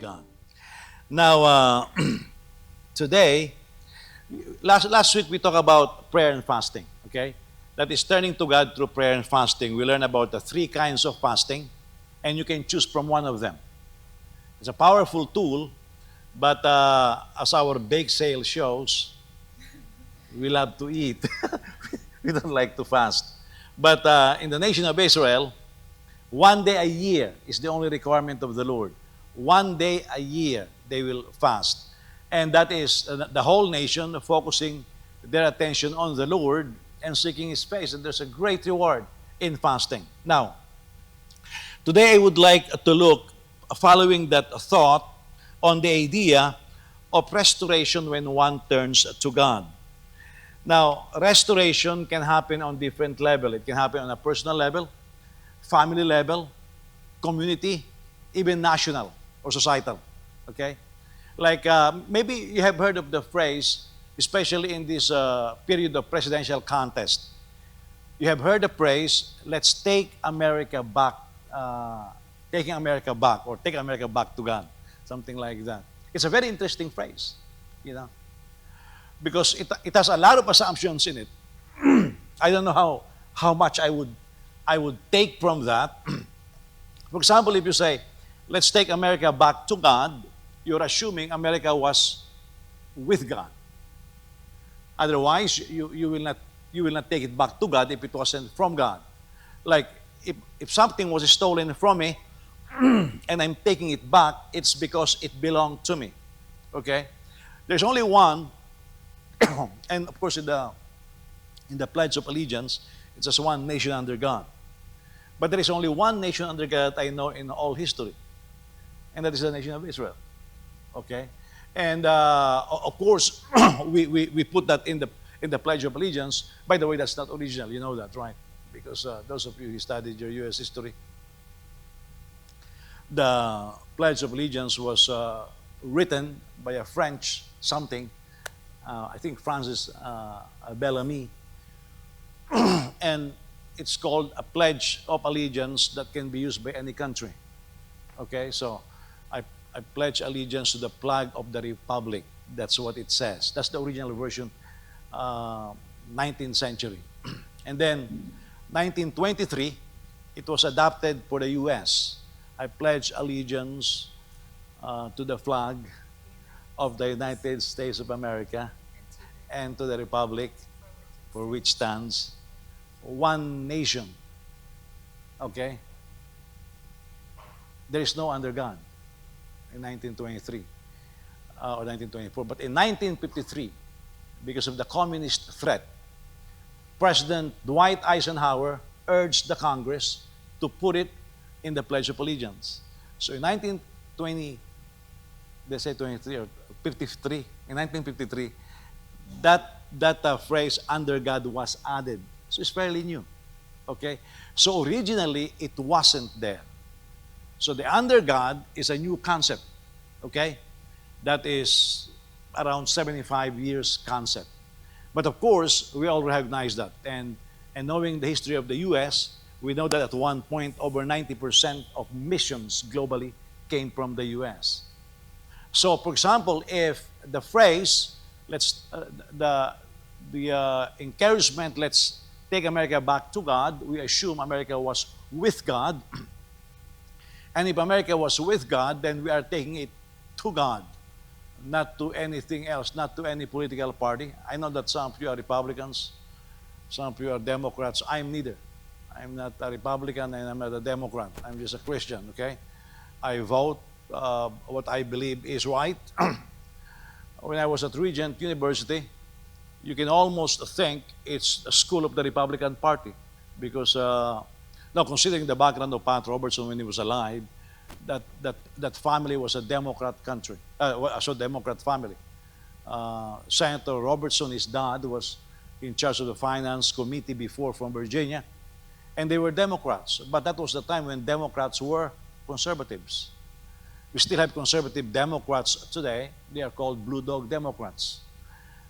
God. Now, today, last week we talked about prayer and fasting, okay? That is turning to God through prayer and fasting. We learned about the three kinds of fasting, and you can choose from one of them. It's a powerful tool, but as our bake sale shows, we love to eat. We don't like to fast. But in the nation of Israel, one day a year is the only requirement of the Lord. One day a year they will fast. And that is the whole nation focusing their attention on the Lord and seeking His face. And there's a great reward in fasting. Now, today I would like to look, following that thought, on the idea of restoration when one turns to God. Now, restoration can happen on different levels. It can happen on a personal level, family level, community, even national or societal. Okay? Like maybe you have heard of the phrase, especially in this period of presidential contest. You have heard the phrase, let's take America back, taking America back, or take America back to God. Something like that. It's a very interesting phrase, you know, because it has a lot of assumptions in it. I don't know how much I would take from that. For example, if you say, let's take America back to God, you're assuming America was with God. Otherwise, you will not take it back to God if it wasn't from God. Like if something was stolen from me and I'm taking it back, it's because it belonged to me. Okay? There's only one, and of course in the Pledge of Allegiance, it's just one nation under God. But there is only one nation under God I know in all history, and that is the nation of Israel. Okay? And of course, we put that in the Pledge of Allegiance. By the way, that's not original. You know that, right? Because those of you who studied your U.S. history, the Pledge of Allegiance was written by a French something, I think Francis Bellamy, and it's called a Pledge of Allegiance that can be used by any country. Okay, so I pledge allegiance to the flag of the Republic. That's what it says. That's the original version, 19th century. And then 1923, it was adopted for the U.S. I pledge allegiance to the flag of the United States of America and to the Republic for which stands one nation. Okay? There is no under God in 1923 or 1924. But in 1953, because of the communist threat, President Dwight Eisenhower urged the Congress to put it in the Pledge of Allegiance. So in 1920, they say 23 or 53, in 1953, that phrase, under God, was added. So it's fairly new. Okay? So originally, it wasn't there. So the under God is a new concept. Okay? That is around 75 years concept. But of course, we all recognize that. And knowing the history of the U.S., we know that at one point, over 90% of missions globally came from the U.S. So, for example, if the phrase, the encouragement, let's take America back to God, we assume America was with God. And if America was with God, then we are taking it to God, not to anything else, not to any political party. I know that some of you are Republicans, some of you are Democrats. I'm neither. I'm not a Republican and I'm not a Democrat. I'm just a Christian, okay? I vote what I believe is right. When I was at Regent University, you can almost think it's a school of the Republican Party because, now considering the background of Pat Robertson when he was alive, that family was a Democrat country, so Democrat family. Senator Robertson, his dad, was in charge of the Finance Committee before from Virginia, and they were Democrats. But that was the time when Democrats were conservatives. We still have conservative Democrats today. They are called Blue Dog Democrats.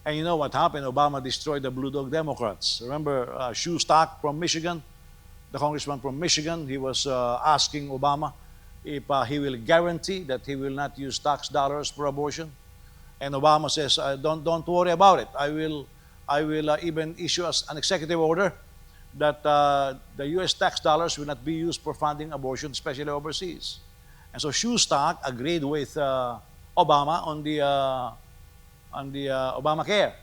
And you know what happened? Obama destroyed the Blue Dog Democrats. Remember Shewstock from Michigan, the congressman from Michigan? He was asking Obama if he will guarantee that he will not use tax dollars for abortion. And Obama says, don't worry about it. I will even issue us an executive order that the U.S. tax dollars will not be used for funding abortion, especially overseas. And so Shustak agreed with Obama on the Obamacare.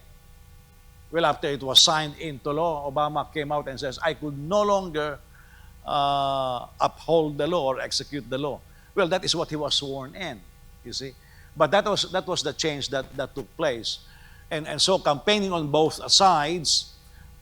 Well, after it was signed into law, Obama came out and says, I could no longer uphold the law or execute the law. Well, that is what he was sworn in, you see. But that was the change that took place. And so campaigning on both sides,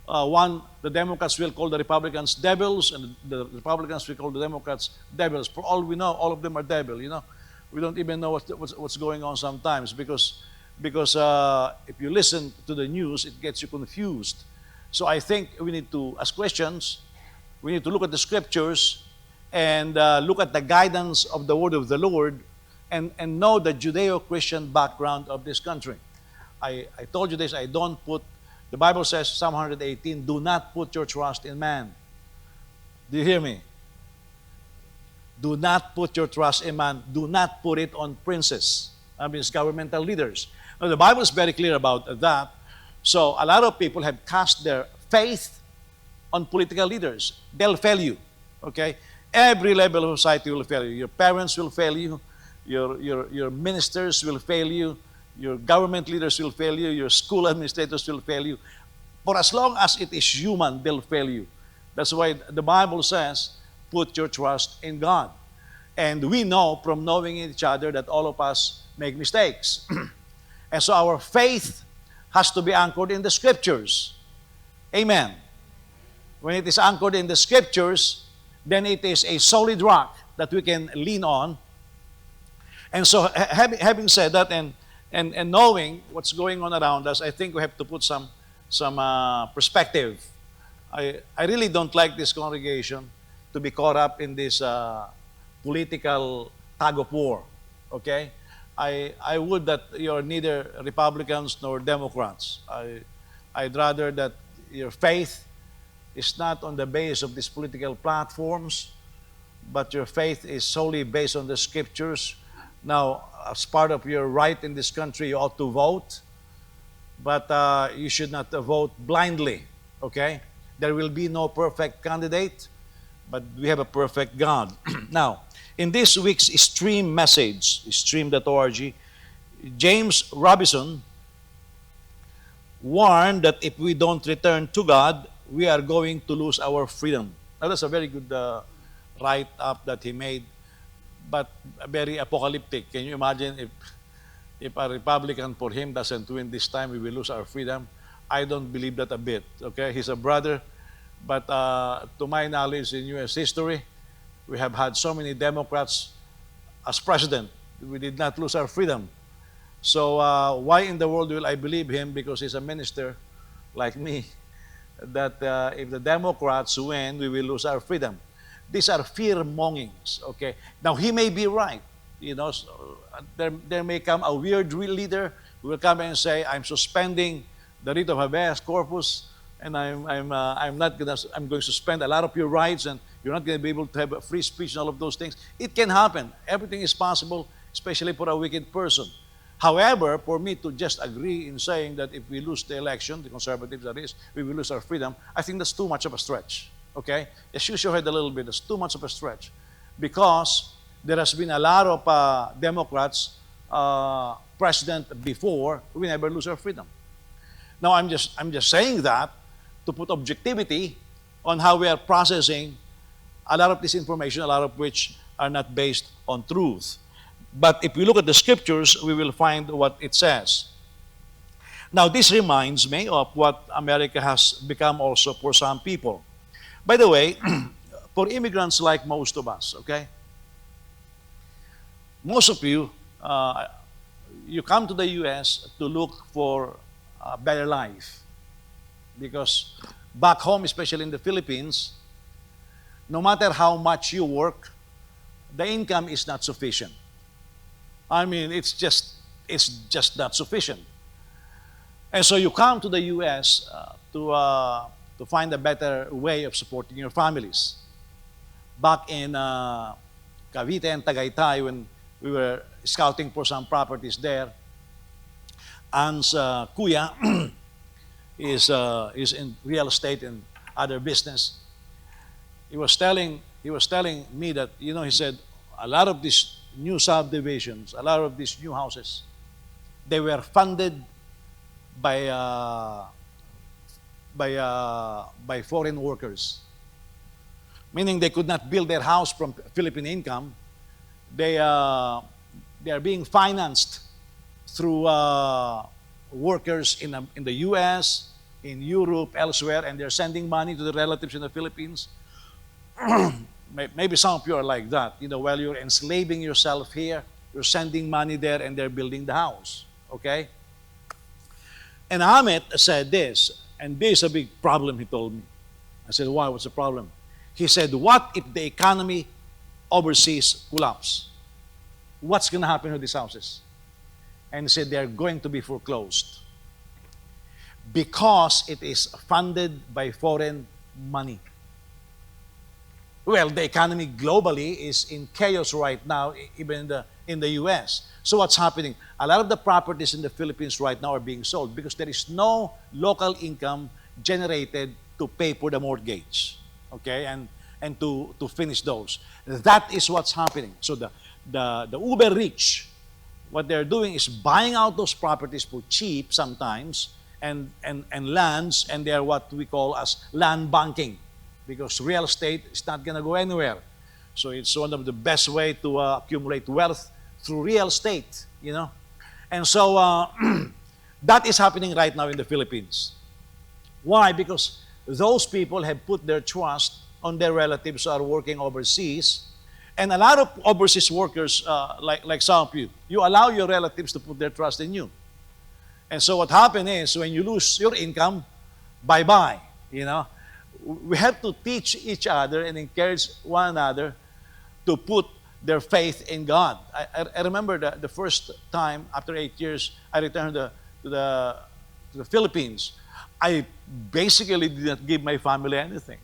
the Democrats will call the Republicans devils, and the Republicans will call the Democrats devils. For all we know, all of them are devil, you know. We don't even know what's going on sometimes because if you listen to the news, it gets you confused. So I think we need to, as Christians, we need to look at the scriptures and look at the guidance of the word of the Lord and know the Judeo-Christian background of this country. I told you this, I don't put, the Bible says, Psalm 118, do not put your trust in man. Do you hear me? Do not put your trust in man. Do not put it on princes. I mean, it's governmental leaders. Now, the Bible is very clear about that. So a lot of people have cast their faith on political leaders. They'll fail you, okay? Every level of society will fail you. Your parents will fail you. Your ministers will fail you. Your government leaders will fail you. Your school administrators will fail you. For as long as it is human, they'll fail you. That's why the Bible says, put your trust in God. And we know from knowing each other that all of us make mistakes. And so our faith has to be anchored in the Scriptures. Amen. When it is anchored in the Scriptures, then it is a solid rock that we can lean on. And so having said that and knowing what's going on around us, I think we have to put some perspective. I really don't like this congregation to be caught up in this political tug of war. Okay? I would that you're neither Republicans nor Democrats. I'd rather that your faith is not on the base of these political platforms, but your faith is solely based on the Scriptures. Now, as part of your right in this country, you ought to vote, but you should not vote blindly, okay? There will be no perfect candidate, but we have a perfect God. Now, in this week's stream message, stream.org, James Robinson warned that if we don't return to God, we are going to lose our freedom. Now, that's a very good write-up that he made, but very apocalyptic. Can you imagine if a Republican for him doesn't win this time, we will lose our freedom? I don't believe that a bit. Okay, he's a brother, but to my knowledge in U.S. history, we have had so many Democrats as president. We did not lose our freedom. So why in the world will I believe him? Because he's a minister like me, that if the Democrats win, we will lose our freedom. These are fear-mongings, okay? Now, he may be right. You know, so, there may come a weird leader who will come and say, I'm suspending the writ of habeas corpus, and I'm going to suspend a lot of your rights, and you're not going to be able to have a free speech and all of those things. It can happen. Everything is possible, especially for a wicked person. However, for me to just agree in saying that if we lose the election, the conservatives that is, we will lose our freedom, I think that's too much of a stretch. Okay? Just use your head a little bit. It's too much of a stretch. Because there has been a lot of Democrats president before, we never lose our freedom. Now, I'm just saying that to put objectivity on how we are processing a lot of this information, a lot of which are not based on truth. But if we look at the Scriptures, we will find what it says. Now, this reminds me of what America has become also for some people. By the way, for immigrants like most of us, okay? Most of you, you come to the U.S. to look for a better life. Because back home, especially in the Philippines, no matter how much you work, the income is not sufficient. I mean, it's just not sufficient. And so you come to the U.S. To find a better way of supporting your families. Back in Cavite and Tagaytay when we were scouting for some properties there. Anne's kuya is in real estate and other business. He was telling me that, he said, a lot of these new subdivisions, a lot of these new houses, they were funded by by foreign workers, meaning they could not build their house from Philippine income. They are being financed through workers in the U.S., in Europe, elsewhere, and they're sending money to the relatives in the Philippines. Maybe some of you are like that. While you're enslaving yourself here, you're sending money there, and they're building the house. Okay? And Ahmed said this, and this is a big problem, he told me. I said, why? What's the problem? He said, what if the economy overseas collapse? What's going to happen to these houses? And he said, they're going to be foreclosed because it is funded by foreign money. Well, the economy globally is in chaos right now, even in the U.S. So what's happening? A lot of the properties in the Philippines right now are being sold because there is no local income generated to pay for the mortgage, okay, and to finish those. That is what's happening. So the uber rich, what they're doing is buying out those properties for cheap sometimes and lands, and they're what we call as land banking, because real estate is not going to go anywhere. So it's one of the best way to accumulate wealth through real estate, And so that is happening right now in the Philippines. Why? Because those people have put their trust on their relatives who are working overseas. And a lot of overseas workers, like some of you allow your relatives to put their trust in you. And so what happened is, when you lose your income, bye-bye, We have to teach each other and encourage one another to put their faith in God. I remember the first time, after 8 years, I returned to the Philippines. I basically did not give my family anything.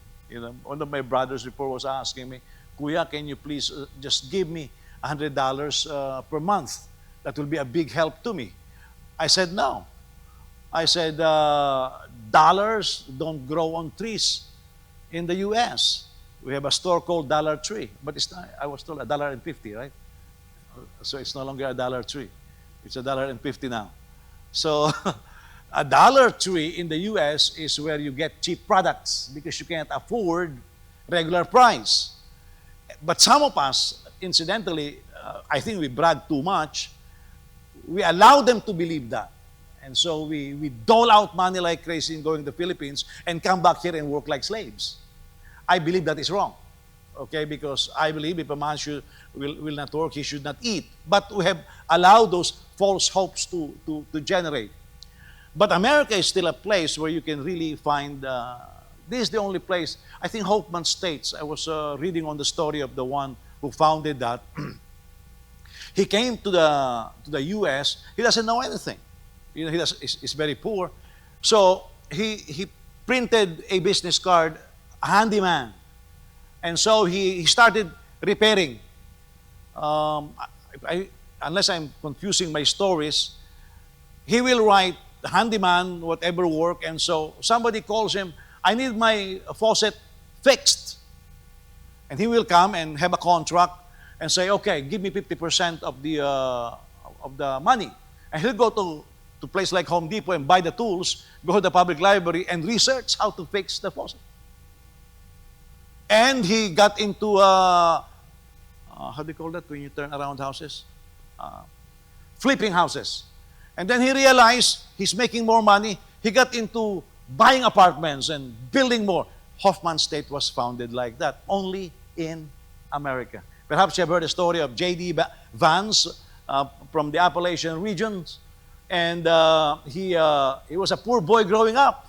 One of my brothers before was asking me, Kuya, can you please just give me $100 per month? That will be a big help to me. I said, no. I said, dollars don't grow on trees in the U.S. We have a store called Dollar Tree, but it's not, I was told $1.50, right? So it's no longer $1.03. It's $1.50 now. So a Dollar Tree in the U.S. is where you get cheap products because you can't afford regular price. But some of us, incidentally, I think we brag too much. We allow them to believe that. And so we dole out money like crazy in going to the Philippines and come back here and work like slaves. I believe that is wrong. Okay, because I believe if a man will not work, he should not eat. But we have allowed those false hopes to generate. But America is still a place where you can really find, this is the only place, I think Hoffman states, I was reading on the story of the one who founded that. He came to the U.S., he doesn't know anything. He's very poor. So he printed a business card, a handyman. And so he started repairing. Unless I'm confusing my stories, he will write handyman, whatever work, and so somebody calls him, I need my faucet fixed. And he will come and have a contract and say, okay, give me 50% of the money. And he'll go to a place like Home Depot and buy the tools, go to the public library and research how to fix the faucet. And he got into, how do you call that when you turn around houses? Flipping houses. And then he realized he's making more money. He got into buying apartments and building more. Hoffman State was founded like that, only in America. Perhaps you have heard the story of J.D. Vance from the Appalachian regions. And he was a poor boy growing up.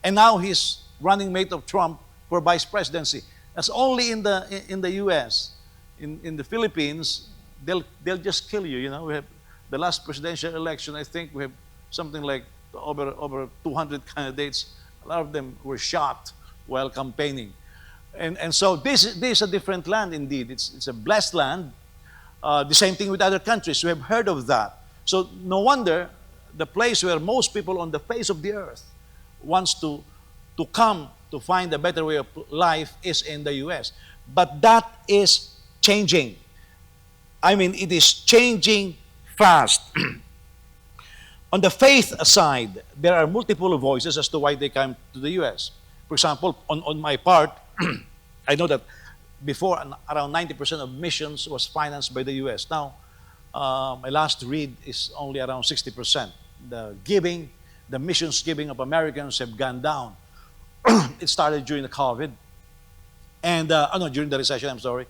And now he's running mate of Trump for vice presidency. That's only in the U.S. In the Philippines, they'll just kill you. We have the last presidential election. I think we have something like over 200 candidates. A lot of them were shot while campaigning. And so this is a different land indeed. It's a blessed land. The same thing with other countries. We have heard of that. So no wonder the place where most people on the face of the earth wants to come to find a better way of life is in the U.S. But that is changing. I mean, it is changing fast. On the faith side, there are multiple voices as to why they come to the U.S. For example, on my part, I know that before around 90% of missions was financed by the U.S. Now, my last read is only around 60%. The missions giving of Americans have gone down. It started during the COVID, and no, during the recession. I'm sorry.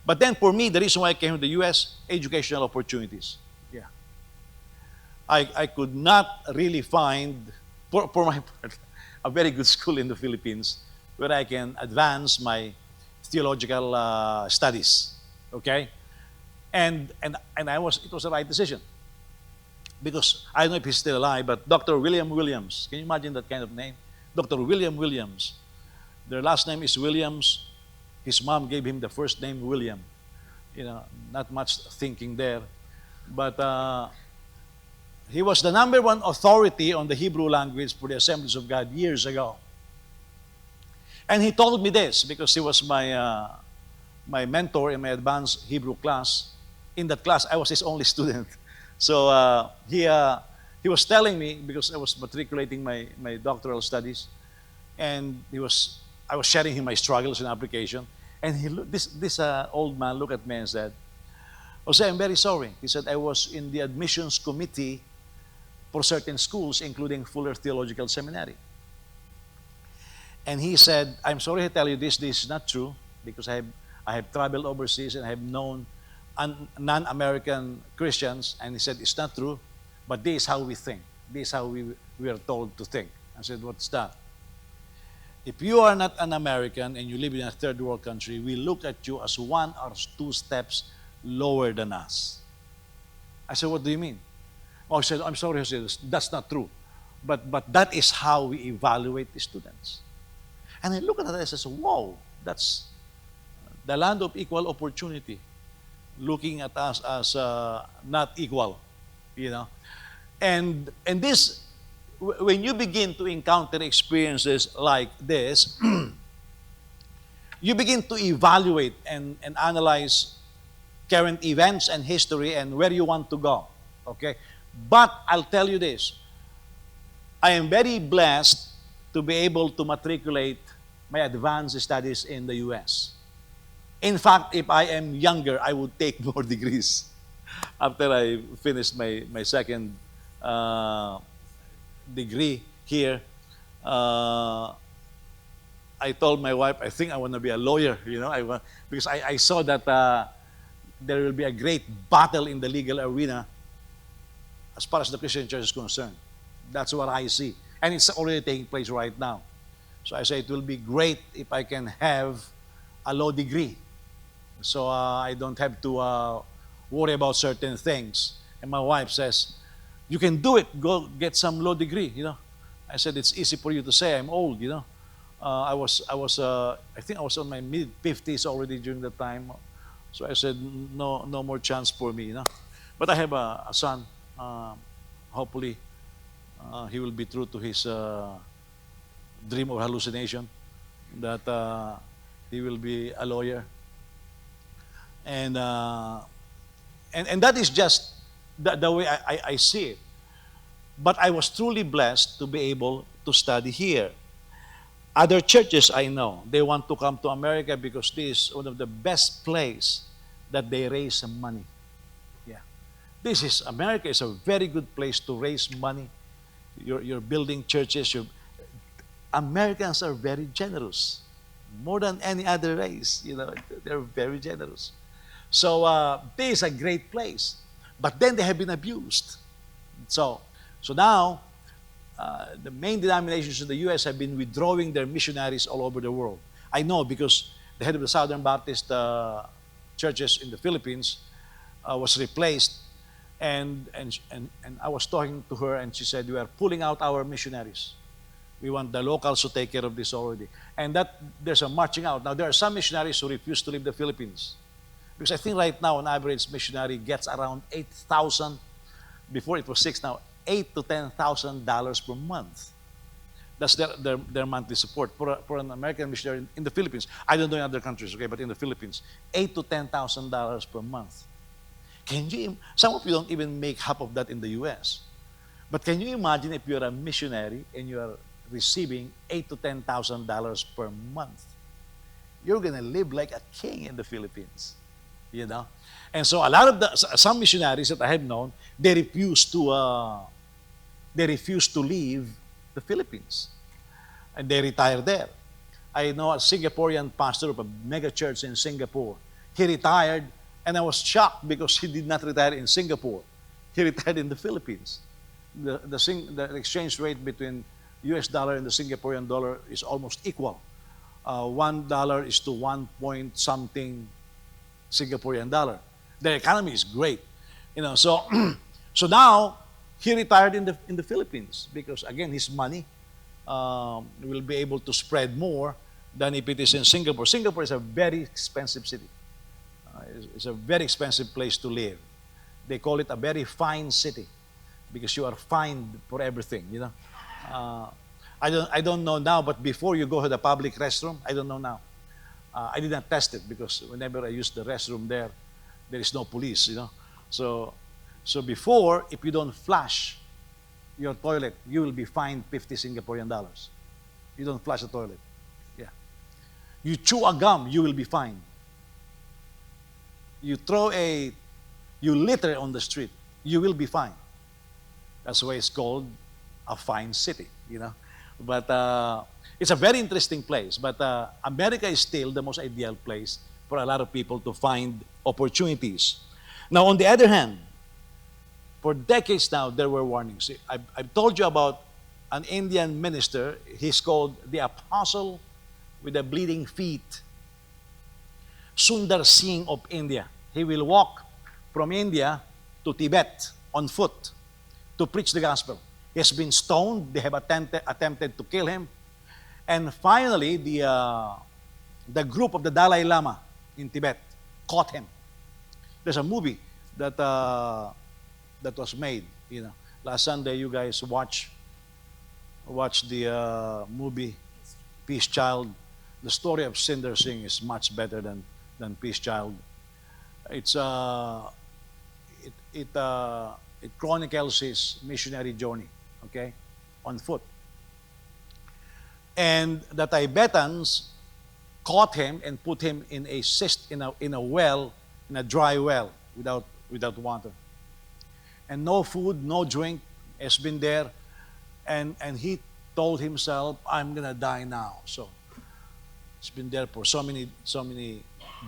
But then for me, the reason why I came to the U.S. educational opportunities. Yeah, I could not really find for my part a very good school in the Philippines where I can advance my theological studies. Okay, and it was the right decision because I don't know if he's still alive, but Dr. William Williams. Can you imagine that kind of name? Dr. William Williams. Their last name is Williams. His mom gave him the first name William. You know, not much thinking there. But he was the number one authority on the Hebrew language for the Assemblies of God years ago. And he told me this because he was my mentor in my advanced Hebrew class. In that class, I was his only student. So he was telling me, because I was matriculating my doctoral studies, and I was sharing him my struggles in application. And this old man looked at me and said, Jose, I'm very sorry. He said, I was in the admissions committee for certain schools, including Fuller Theological Seminary. And he said, I'm sorry to tell you this is not true, because I have traveled overseas and I have known non-American Christians, and he said, it's not true, but this is how we think. This is how we are told to think. I said, what's that? If you are not an American and you live in a third world country, we look at you as one or two steps lower than us. I said, what do you mean? Oh, he said, I'm sorry, Jose, that's not true. But that is how we evaluate the students. And I look at that and I said, whoa, that's the land of equal opportunity, looking at us as not equal, you know. And this, when you begin to encounter experiences like this, you begin to evaluate and analyze current events and history and where you want to go, okay? But I'll tell you this, I am very blessed to be able to matriculate my advanced studies in the U.S. In fact, if I am younger, I would take more degrees after I finished my second degree here. I told my wife, I think I want to be a lawyer, you know, because I saw that there will be a great battle in the legal arena as far as the Christian church is concerned. That's what I see. And it's already taking place right now. So I say it will be great if I can have a law degree. So I don't have to worry about certain things. And my wife says, you can do it. Go get some law degree, you know. I said, it's easy for you to say. I'm old, you know. I think I was on my mid-50s already during that time. So I said, no more chance for me, you know. But I have a son. Hopefully, he will be true to his dream or hallucination that he will be a lawyer. And that is just the way I see it. But I was truly blessed to be able to study here. Other churches I know, they want to come to America because this is one of the best places that they raise some money. Yeah. America is a very good place to raise money. You're building churches. Americans are very generous. More than any other race, you know, they're very generous. So this is a great place. But then they have been abused. So now, the main denominations in the U.S. have been withdrawing their missionaries all over the world. I know because the head of the Southern Baptist churches in the Philippines was replaced, and I was talking to her, and she said, we are pulling out our missionaries. We want the locals to take care of this already. And that there's a marching out. Now, there are some missionaries who refuse to leave the Philippines. Because I think right now, on average, missionary gets around 8,000. Before it was 6, now $8,000 to $10,000 per month. That's their monthly support for an American missionary in the Philippines. I don't know in other countries, okay, but in the Philippines, $8,000 to $10,000 per month. Can you? Some of you don't even make half of that in the U.S. But can you imagine if you're a missionary and you are receiving $8,000 to $10,000 per month? You're gonna live like a king in the Philippines, you know. And so a lot of some missionaries that I have known, they refuse to leave the Philippines, and they retire there. I know a Singaporean pastor of a mega church in Singapore. He retired, and I was shocked because he did not retire in Singapore. He retired in the Philippines. The exchange rate between US dollar and the Singaporean dollar is almost equal. $1 is to 1 point something Singaporean dollar. The economy is great, you know. So, so now he retired in the Philippines because again his money will be able to spread more than if it is in Singapore. Singapore is a very expensive city. It's a very expensive place to live. They call it a very fine city because you are fined for everything, you know. I don't know now, but before you go to the public restroom, I don't know now. I did not test it because whenever I use the restroom there is no police, you know. So before, if you don't flush your toilet, you will be fined 50 Singaporean dollars. You don't flush the toilet. Yeah. You chew a gum, you will be fined. You litter on the street, you will be fined. That's why it's called a fine city, you know. But it's a very interesting place. But America is still the most ideal place for a lot of people to find opportunities. Now, on the other hand, for decades now, there were warnings. I've told you about an Indian minister. He's called the Apostle with the bleeding feet, Sundar Singh of India. He will walk from India to Tibet on foot to preach the gospel. He has been stoned. They have attempted to kill him. And finally, the group of the Dalai Lama in Tibet caught him. There's a movie that was made. You know, last Sunday you guys watch the movie Peace Child. The story of Sundar Singh is much better than Peace Child. It chronicles his missionary journey, okay, on foot. And the Tibetans caught him and put him in a well, in a dry well, without water. And no food, no drink has been there. And he told himself, I'm gonna die now. So it's been there for so many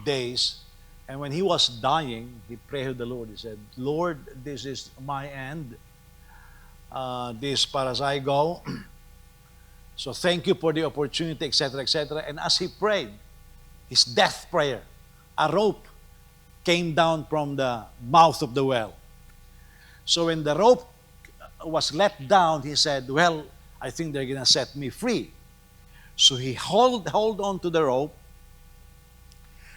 days. And when he was dying, he prayed to the Lord. He said, Lord, this is my end. This far as I go. So thank you for the opportunity, etc., etc. And as he prayed, his death prayer, a rope came down from the mouth of the well. So when the rope was let down, he said, well, I think they're going to set me free. So he hold on to the rope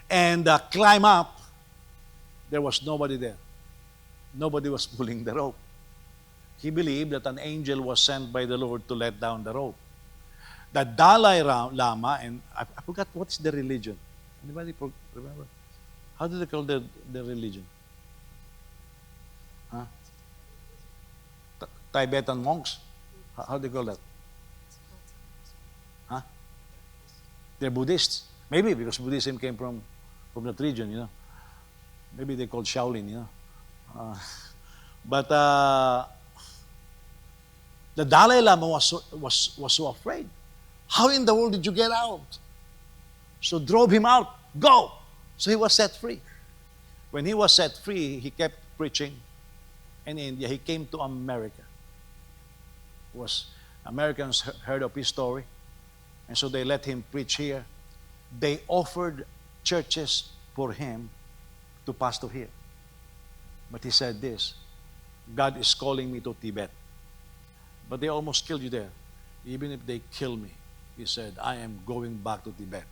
and climb up. There was nobody there. Nobody was pulling the rope. He believed that an angel was sent by the Lord to let down the rope. The Dalai Lama, and I forgot what's the religion. Anybody remember? How do they call the religion? Huh? Tibetan monks? How do they call that? Huh? They're Buddhists. Maybe because Buddhism came from that region, you know. Maybe they called Shaolin, you know. But the Dalai Lama was so afraid. How in the world did you get out? So drove him out. Go! So he was set free. When he was set free, he kept preaching in India. He came to America. Americans heard of his story, and so they let him preach here. They offered churches for him to pastor here. But he said this, God is calling me to Tibet. But they almost killed you there. Even if they kill me, he said, I am going back to Tibet.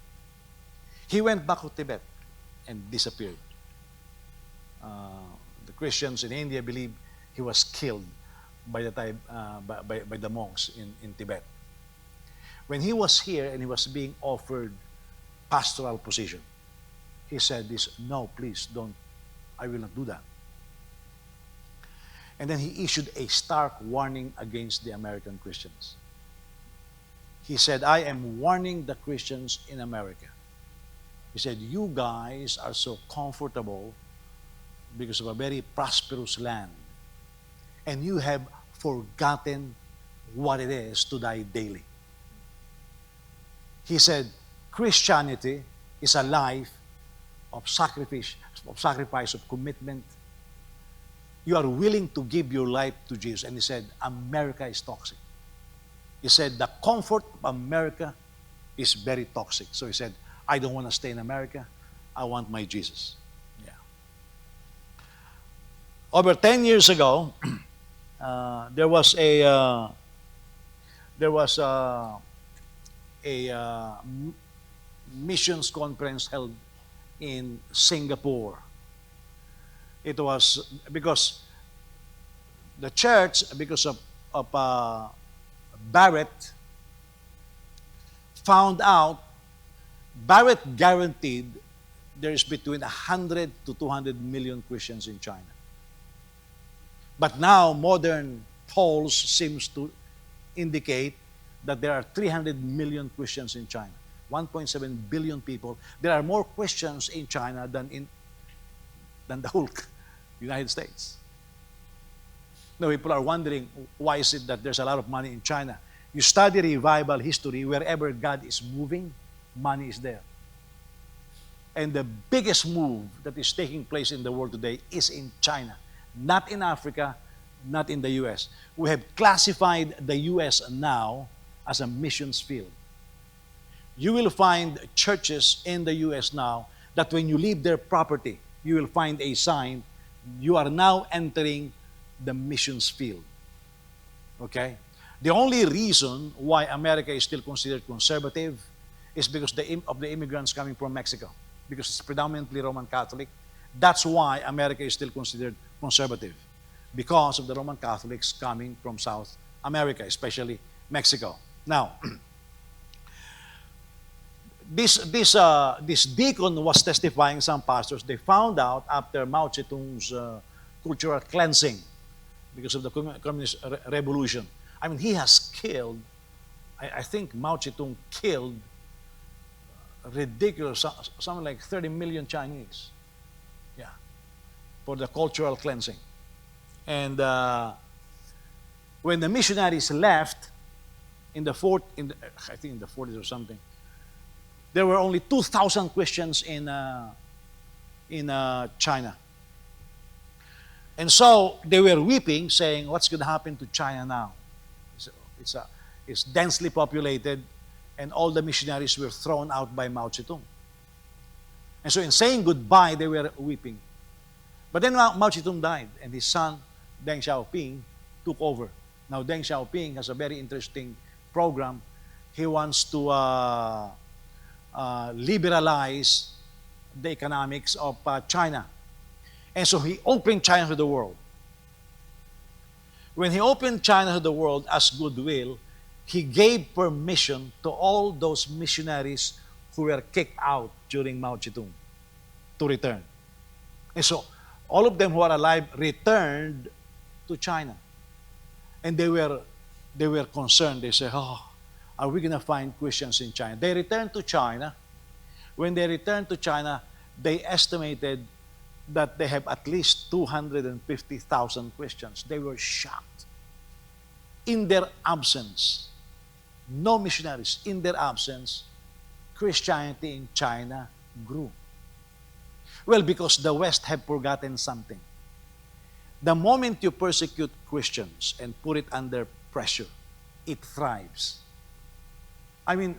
He went back to Tibet and disappeared. The Christians in India believe he was killed by the monks in Tibet. When he was here and he was being offered pastoral position, he said this, no, please don't, I will not do that. And then he issued a stark warning against the American Christians. He said, I am warning the Christians in America. He said, you guys are so comfortable because of a very prosperous land, and you have forgotten what it is to die daily. He said, Christianity is a life of sacrifice, of commitment. You are willing to give your life to Jesus. And he said, America is toxic. He said, the comfort of America is very toxic. So he said, I don't want to stay in America. I want my Jesus. Yeah. Over 10 years ago, there was a missions conference held in Singapore. It was because the church, because of Barrett, found out, Barrett guaranteed there is between 100 to 200 million Christians in China. But now modern polls seems to indicate that there are 300 million Christians in China, 1.7 billion people. There are more Christians in China than the whole United States. Now people are wondering, why is it that there's a lot of money in China? You study revival history, wherever God is moving, money is there. And the biggest move that is taking place in the world today is in China, not in Africa, not in the U.S. We have classified the U.S. now as a missions field. You will find churches in the U.S. now that when you leave their property, you will find a sign, you are now entering the missions field. Okay? The only reason why America is still considered conservative is because of the immigrants coming from Mexico, because it's predominantly Roman Catholic. That's why America is still considered conservative, because of the Roman Catholics coming from South America, especially Mexico. Now, this deacon was testifying, some pastors, they found out after Mao Zedong's cultural cleansing because of the communist revolution. I mean, he has killed, I think Mao Zedong killed ridiculous, something like 30 million Chinese. Yeah, for the cultural cleansing. And when the missionaries left I think in the 40s or something, there were only 2,000 Christians in China. And so they were weeping, saying, what's going to happen to China now? It's densely populated, and all the missionaries were thrown out by Mao Zedong. And so in saying goodbye, they were weeping. But then Mao Zedong died, and his son, Deng Xiaoping, took over. Now, Deng Xiaoping has a very interesting program. He wants to liberalize the economics of China. And so he opened China to the world. When he opened China to the world as goodwill, he gave permission to all those missionaries who were kicked out during Mao Zedong to return. And so all of them who are alive returned to China. And they were concerned. They said, oh, are we going to find Christians in China? They returned to China. When they returned to China, they estimated that they have at least 250,000 Christians. They were shocked. In their absence, no missionaries, in their absence, Christianity in China grew. Well, because the West have forgotten something. The moment you persecute Christians and put it under pressure, it thrives. I mean,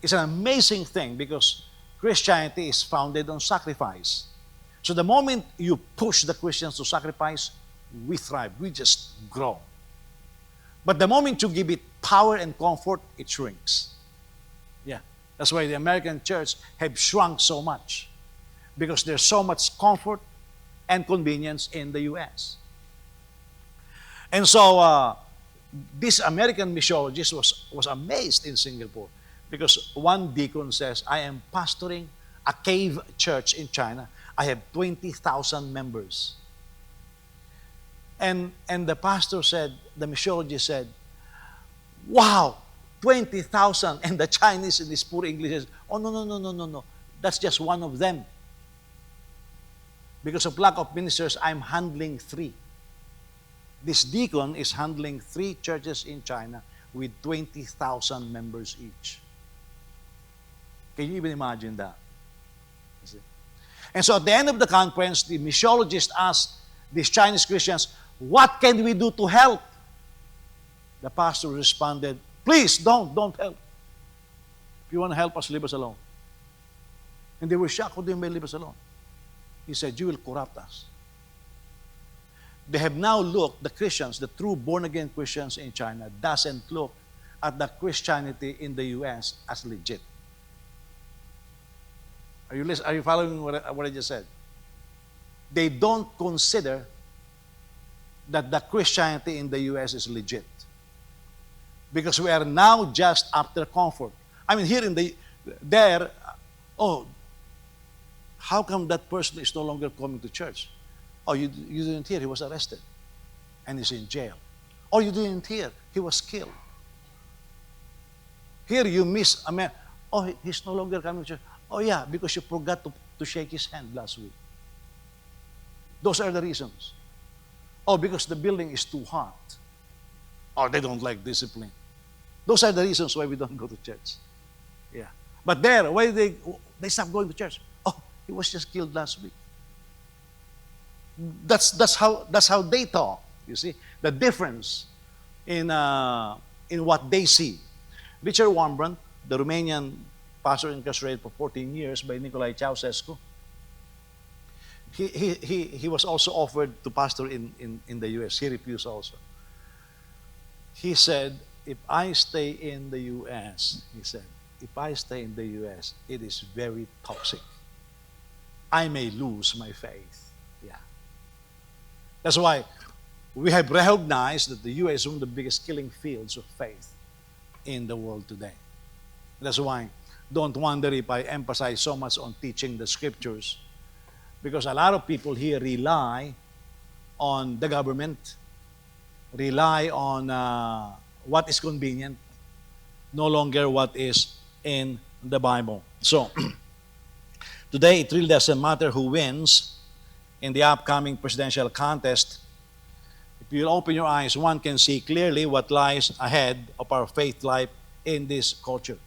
it's an amazing thing because Christianity is founded on sacrifice. So the moment you push the Christians to sacrifice, we thrive. We just grow. But the moment you give it power and comfort, it shrinks. Yeah. That's why the American church have shrunk so much. Because there's so much comfort and convenience in the U.S. And so this American missionologist was amazed in Singapore because one deacon says, I am pastoring a cave church in China. I have 20,000 members. And the pastor said, the missionologist said, wow, 20,000. And the Chinese in this poor English says, oh, no. That's just one of them. Because of lack of ministers, I'm handling 3. This deacon is handling 3 churches in China with 20,000 members each. Can you even imagine that? And so at the end of the conference, the missiologist asked these Chinese Christians, what can we do to help? The pastor responded, please don't help. If you want to help us, leave us alone. And they were shocked, how do you mean leave us alone? He said, you will corrupt us. They have now looked, the Christians, the true born-again Christians in China, doesn't look at the Christianity in the U.S. as legit. Are you following what I just said? They don't consider that the Christianity in the U.S. is legit. Because we are now just after comfort. I mean, how come that person is no longer coming to church? Oh, you didn't hear, he was arrested. And he's in jail. Oh, you didn't hear, he was killed. Here you miss a man. Oh, he's no longer coming to church. Oh yeah, because you forgot to shake his hand last week. Those are the reasons. Oh, because the building is too hot. Or they don't like discipline. Those are the reasons why we don't go to church. Yeah. But there, why they stop going to church? Oh, he was just killed last week. That's how they talk. You see the difference in what they see. Richard Wurmbrand, the Romanian pastor incarcerated for 14 years by Nicolae Ceausescu, he was also offered to pastor in the U.S. He refused also. He said, if I stay in the U.S., it is very toxic. I may lose my faith. Yeah. That's why we have recognized that the U.S. is one of the biggest killing fields of faith in the world today. That's why don't wonder if I emphasize so much on teaching the scriptures, because a lot of people here rely on the government, rely on what is convenient, no longer what is in the Bible. So, today it really doesn't matter who wins in the upcoming presidential contest. If you open your eyes, one can see clearly what lies ahead of our faith life in this culture.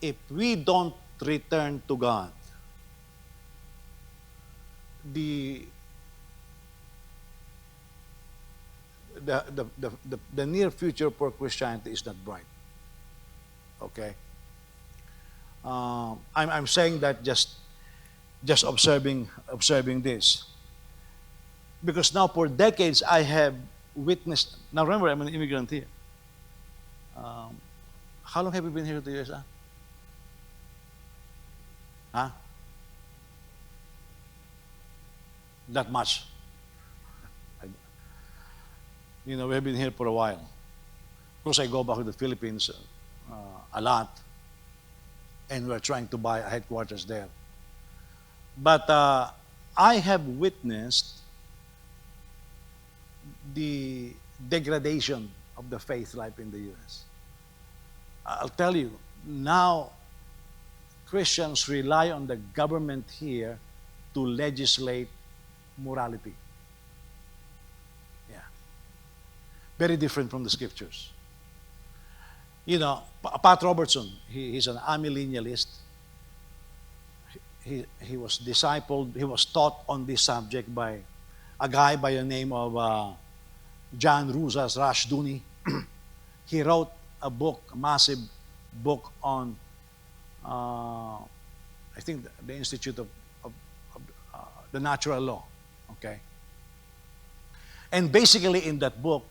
If we don't return to God, the near future for Christianity is not bright. Okay? I'm saying that just observing this. Because now for decades I have witnessed, now remember I'm an immigrant here. How long have you been here to the USA? Huh? Not much. We have been here for a while. Of course, I go back to the Philippines a lot, and we're trying to buy a headquarters there. But I have witnessed the degradation of the faith life in the U.S. I'll tell you, now Christians rely on the government here to legislate morality. Yeah. Very different from the scriptures. Pat Robertson, he's an amillennialist. He was discipled, he was taught on this subject by a guy by the name of John Rusas Rashduni. He wrote a book, a massive book on, I think, the Institute of the Natural Law. Okay? And basically in that book,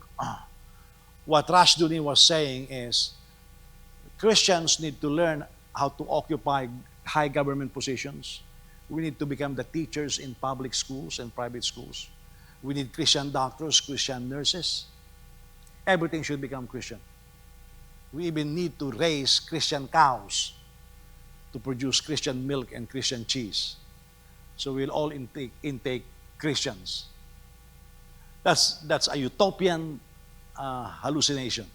what Rashduni was saying is Christians need to learn how to occupy high government positions. We need to become the teachers in public schools and private schools. We need Christian doctors, Christian nurses. Everything should become Christian. We even need to raise Christian cows to produce Christian milk and Christian cheese. So we'll all intake Christians. That's a utopian hallucination.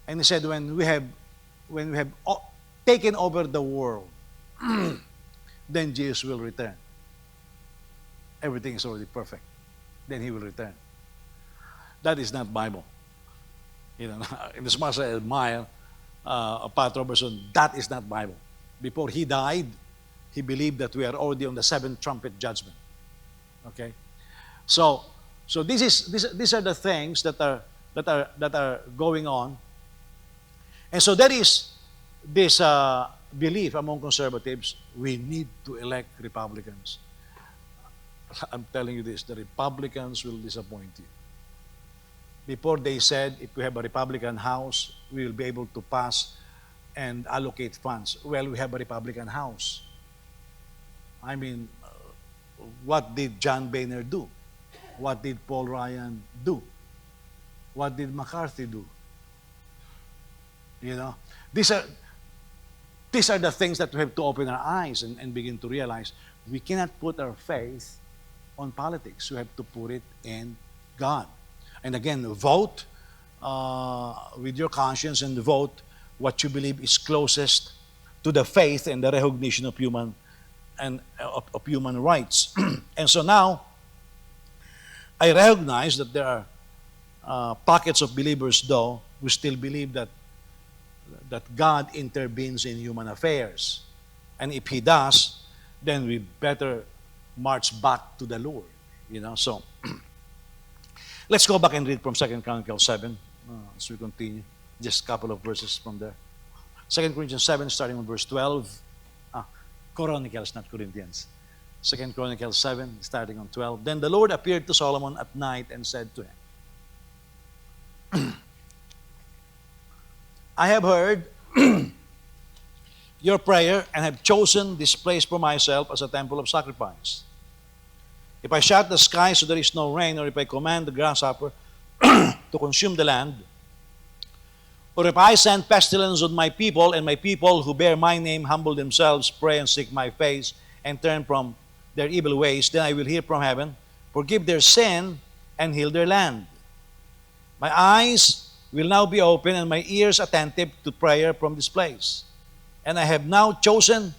And he said, when we have taken over the world, then Jesus will return. Everything is already perfect. Then he will return. That is not Bible. You know, in as much as I admire Pat Robertson, that is not Bible. Before he died, he believed that we are already on the seventh trumpet judgment. Okay, so these are the things that are going on, and so there is this belief among conservatives: we need to elect Republicans. I'm telling you this: the Republicans will disappoint you. Before they said, if we have a Republican House, we will be able to pass and allocate funds. Well, we have a Republican House. I mean, what did John Boehner do? What did Paul Ryan do? What did McCarthy do? You know, these are the things that we have to open our eyes and begin to realize. We cannot put our faith on politics. We have to put it in God. And again, vote with your conscience and vote what you believe is closest to the faith and the recognition of human rights. And so now, I recognize that there are pockets of believers, though, who still believe that God intervenes in human affairs. And if He does, then we better march back to the Lord. You know, so let's go back and read from 2 Chronicles 7 as we continue. Just a couple of verses from there. 2 Corinthians 7, starting on verse 12. Chronicles, not Corinthians. 2 Chronicles 7, starting on 12. Then the Lord appeared to Solomon at night and said to him, I have heard your prayer and have chosen this place for myself as a temple of sacrifice. If I shut the sky so there is no rain, or if I command the grasshopper to consume the land, or if I send pestilence on my people, and my people who bear my name humble themselves, pray and seek my face, and turn from their evil ways, then I will hear from heaven, forgive their sin, and heal their land. My eyes will now be open, and my ears attentive to prayer from this place. And I have now chosen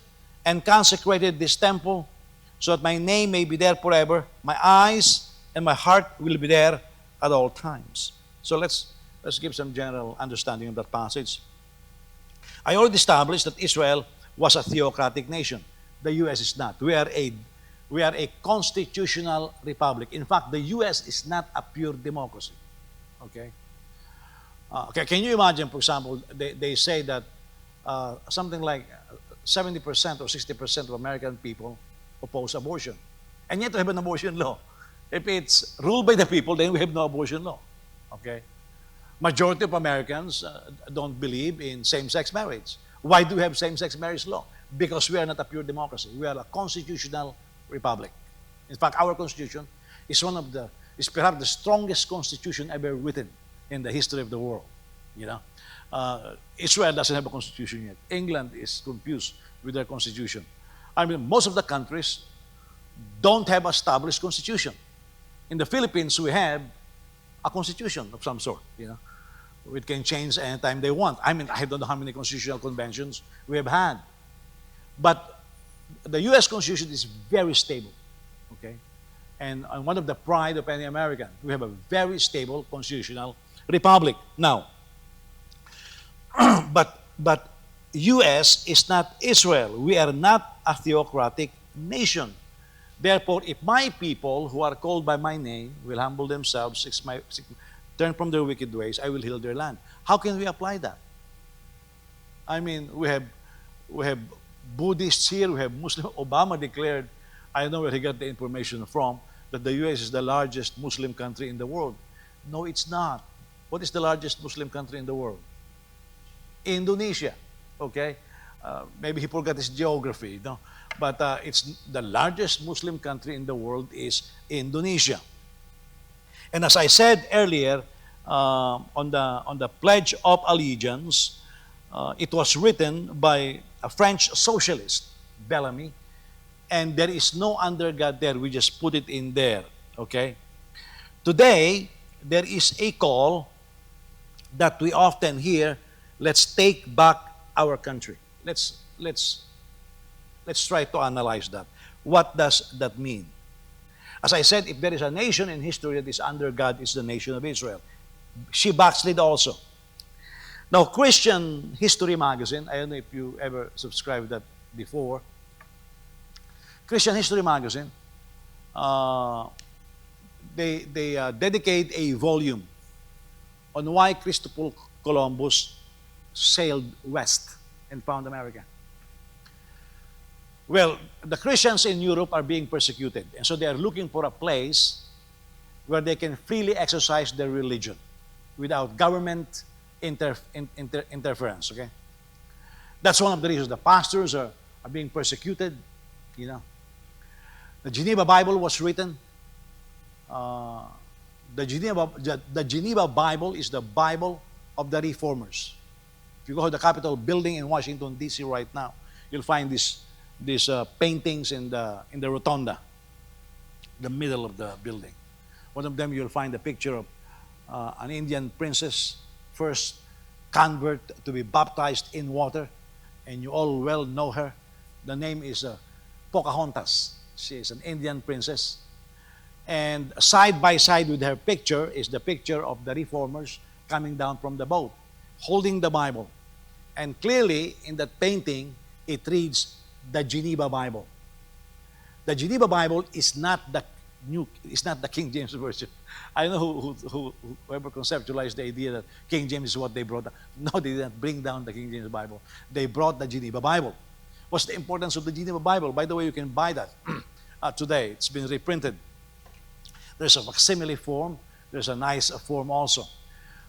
and consecrated this temple, so that my name may be there forever. My eyes and my heart will be there at all times. So let's give some general understanding of that passage. I already established that Israel was a theocratic nation. The U.S. is not. We are a constitutional republic. In fact, the U.S. is not a pure democracy. Okay? Can you imagine, for example, they say that something like 70% or 60% of American people oppose abortion. And yet we have an abortion law. If it's ruled by the people, then we have no abortion law. Okay? Majority of Americans don't believe in same-sex marriage. Why do we have same-sex marriage law? Because we are not a pure democracy. We are a constitutional republic. In fact, our constitution is perhaps the strongest constitution ever written in the history of the world. You know, Israel doesn't have a constitution yet. England is confused with their constitution. I mean, most of the countries don't have established constitution. In the Philippines, we have a constitution of some sort, you know. It can change anytime they want. I mean, I don't know how many constitutional conventions we have had. But the U.S. Constitution is very stable, okay? And one of the pride of any American, we have a very stable constitutional republic. Now, but U.S. is not Israel. We are not a theocratic nation. Therefore, if my people who are called by my name will humble themselves, turn from their wicked ways, I will heal their land. How can we apply that? I mean, we have Buddhists here, we have Muslim. Obama declared, I don't know where he got the information from, that the U.S. is the largest Muslim country in the world. No, it's not. What is the largest Muslim country in the world? Indonesia. Okay? Maybe he forgot his geography, no? But it's the largest Muslim country in the world is Indonesia. And as I said earlier, on the Pledge of Allegiance, it was written by a French socialist, Bellamy, and there is no under God there. We just put it in there. Okay? Today, there is a call that we often hear, let's take back our country. Let's try to analyze that. What does that mean? As I said, if there is a nation in history that is under God, it's the nation of Israel. She backslid also. Now, Christian History Magazine, I don't know if you ever subscribed that before. Christian History Magazine, they dedicate a volume on why Christopher Columbus sailed west and found America. Well, the Christians in Europe are being persecuted, and so they are looking for a place where they can freely exercise their religion without government interference, okay? That's one of the reasons the pastors are being persecuted, you know. The Geneva Bible was written. The Geneva Bible is the Bible of the Reformers. If you go to the Capitol building in Washington, D.C. right now, you'll find these paintings in the rotunda, the middle of the building. One of them, you'll find a picture of an Indian princess, first convert to be baptized in water, and you all well know her. The name is Pocahontas. She is an Indian princess. And side by side with her picture is the picture of the Reformers coming down from the boat, holding the Bible. And clearly, in that painting, it reads the Geneva Bible. The Geneva Bible is not the King James Version. I don't know whoever conceptualized the idea that King James is what they brought. No, they didn't bring down the King James Bible. They brought the Geneva Bible. What's the importance of the Geneva Bible? By the way, you can buy that today. It's been reprinted. There's a facsimile form. There's a nice form also.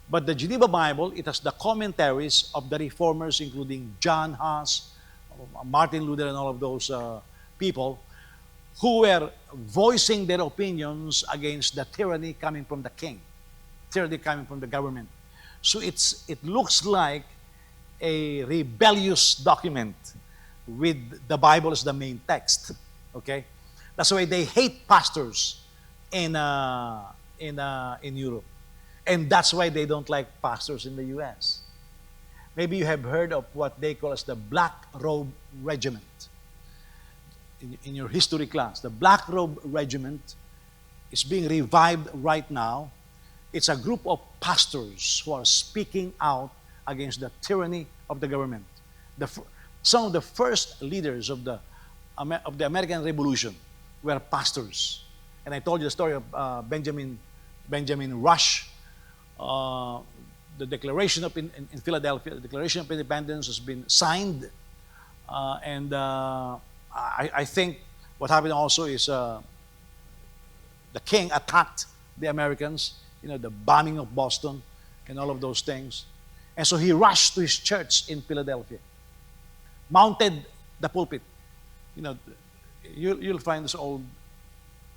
But the Geneva Bible, it has the commentaries of the Reformers, including John Huss, Martin Luther, and all of those people who were voicing their opinions against the tyranny coming from the king, tyranny coming from the government. So it looks like a rebellious document with the Bible as the main text. Okay, that's why they hate pastors in Europe, and that's why they don't like pastors in the U.S. Maybe you have heard of what they call as the Black Robe Regiment. In your history class, the Black Robe Regiment is being revived right now. It's a group of pastors who are speaking out against the tyranny of the government. Some of the first leaders of the American Revolution were pastors. And I told you the story of Benjamin Rush. The Declaration in Philadelphia, the Declaration of Independence has been signed. I think what happened also is the king attacked the Americans, the bombing of Boston and all of those things. And so he rushed to his church in Philadelphia, mounted the pulpit. You'll find this old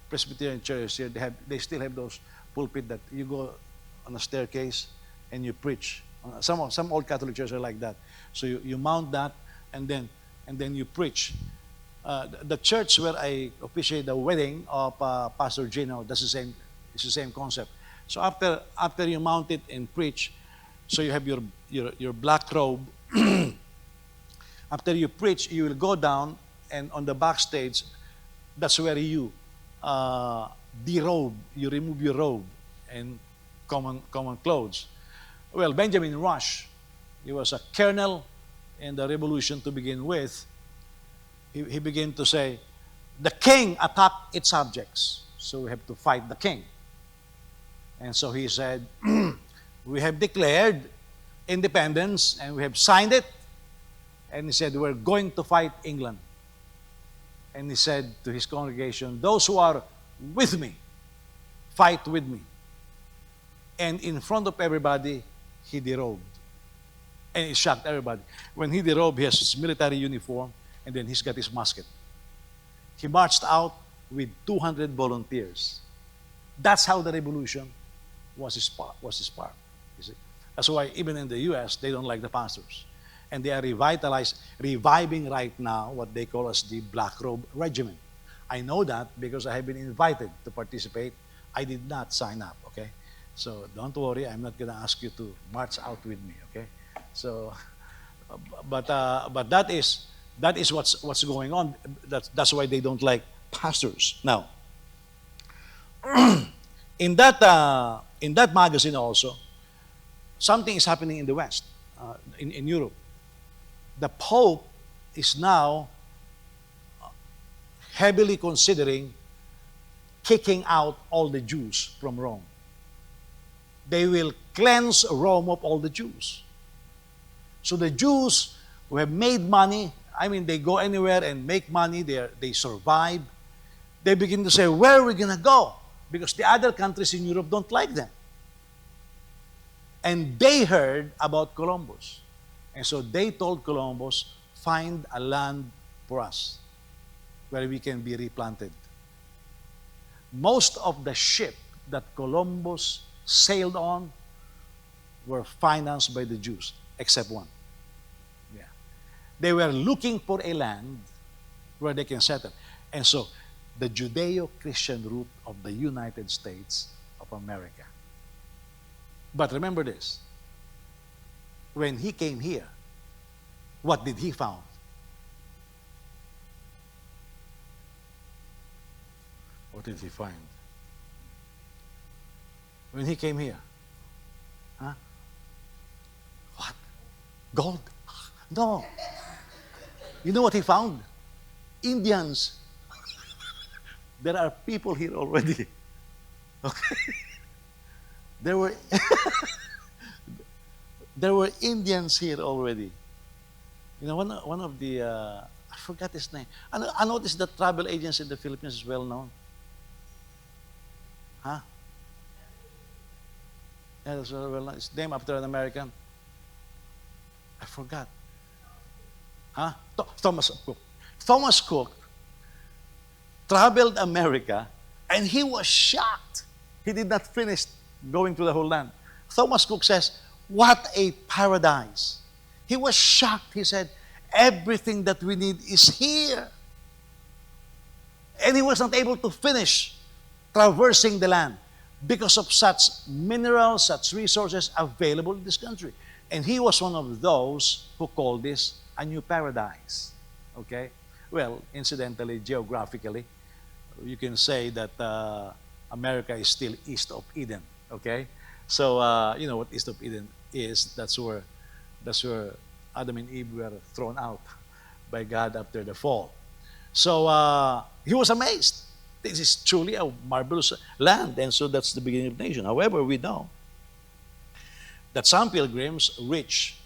Presbyterian churches here. They still have those pulpit that you go on a staircase and you preach. Some old Catholic churches are like that. So you mount that and then you preach. The church where I officiate the wedding of Pastor Gino, it's the same concept. So after you mount it and preach, so you have your black robe. After you preach, you will go down, and on the backstage, that's where you derobe. You remove your robe and common clothes. Well, Benjamin Rush, he was a colonel in the revolution to begin with. He began to say, the king attacked its subjects, so we have to fight the king. And so he said, we have declared independence and we have signed it. And he said, we're going to fight England. And he said to his congregation, those who are with me, fight with me. And in front of everybody, he derobed. And it shocked everybody. When he derobed, he has his military uniform, and then he's got his musket. He marched out with 200 volunteers. That's how the revolution was sparked. You see? That's why even in the U.S., they don't like the pastors. And they are reviving right now what they call as the Black Robe Regiment. I know that because I have been invited to participate. I did not sign up, okay? So don't worry, I'm not going to ask you to march out with me, okay? So, but that is what's going on. That's why they don't like pastors. Now, in that magazine also, something is happening in the West, in Europe. The Pope is now heavily considering kicking out all the Jews from Rome. They will cleanse Rome of all the Jews. So the Jews who have made money, I mean, they go anywhere and make money, they survive. They begin to say, where are we going to go? Because the other countries in Europe don't like them. And they heard about Columbus. And so they told Columbus, find a land for us where we can be replanted. Most of the ship that Columbus sailed on were financed by the Jews, except one. Yeah. They were looking for a land where they can settle. And so, the Judeo-Christian root of the United States of America. But remember this. When he came here, what did he found? What did he find? When he came here? Huh? What? Gold? No. You know what he found? Indians. There are people here already. Okay? There were there were Indians here already. You know, one of the I forgot his name. I noticed that travel agents in the Philippines is well known. Huh? Yeah, that's very well known. It's named after an American. I forgot. Huh? Thomas Cook. Thomas Cook traveled America, and he was shocked. He did not finish going to the whole land. Thomas Cook says, what a paradise. He was shocked. He said, everything that we need is here. And he was not able to finish traversing the land because of such minerals, such resources available in this country. And he was one of those who called this a new paradise. Okay? Well, incidentally, geographically, you can say that America is still east of Eden. Okay? So, you know what east of Eden is. That's where Adam and Eve were thrown out by God after the fall. So, he was amazed. This is truly a marvelous land, and so that's the beginning of the nation. However, we know that some pilgrims reach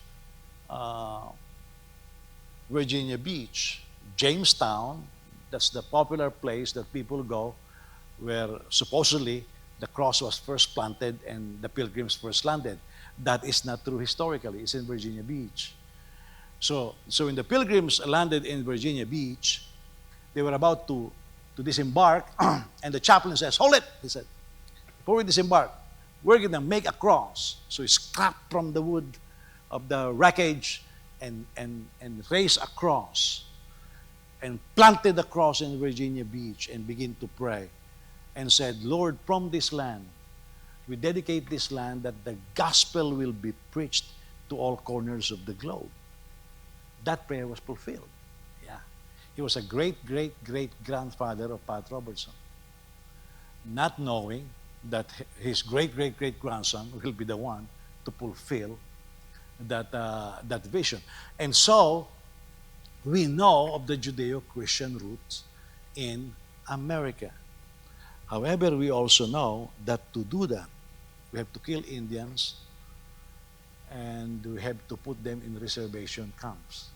Virginia Beach, Jamestown. That's the popular place that people go where supposedly the cross was first planted and the pilgrims first landed. That is not true historically. It's in Virginia Beach. So when the pilgrims landed in Virginia Beach, they were about to disembark, and the chaplain says, hold it, he said. Before we disembark, we're going to make a cross. So he scrapped from the wood of the wreckage and raised a cross and planted the cross in Virginia Beach and began to pray and said, Lord, from this land, we dedicate this land that the gospel will be preached to all corners of the globe. That prayer was fulfilled. Yeah. He was a great-great-great-grandfather of Pat Robertson, not knowing that his great-great-great-grandson will be the one to fulfill that vision. And so, we know of the Judeo-Christian roots in America. However, we also know that to do that, we have to kill Indians and we have to put them in reservation camps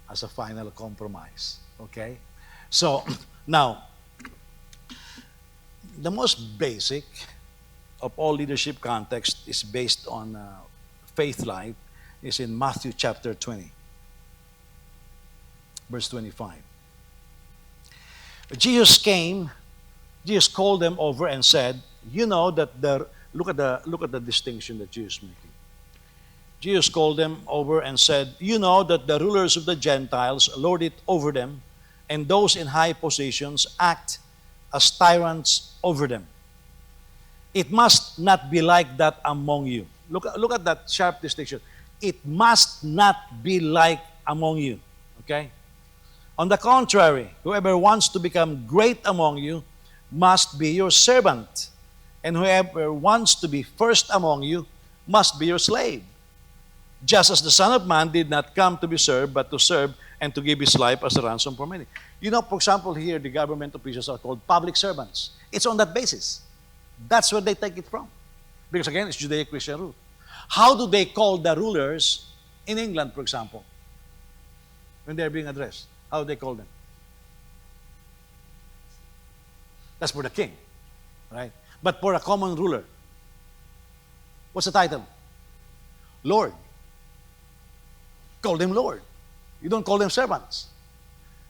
as a final compromise. Okay? So, now, the most basic of all leadership context is based on faith life is in Matthew chapter 20, verse 25. Jesus came, Jesus called them over and said, you know that look at the distinction that Jesus is making. Jesus called them over and said, you know that the rulers of the Gentiles lord it over them, and those in high positions act as tyrants over them. It must not be like that among you. Look at that sharp distinction. It must not be like among you. Okay? On the contrary, whoever wants to become great among you must be your servant. And whoever wants to be first among you must be your slave. Just as the Son of Man did not come to be served, but to serve and to give his life as a ransom for many. You know, for example, here the government officials are called public servants. It's on that basis. That's where they take it from. Because again, it's Judeo-Christian rule. How do they call the rulers in England, for example, when they're being addressed? How do they call them? That's for the king, right? But for a common ruler, what's the title? Lord. Call them Lord. You don't call them servants.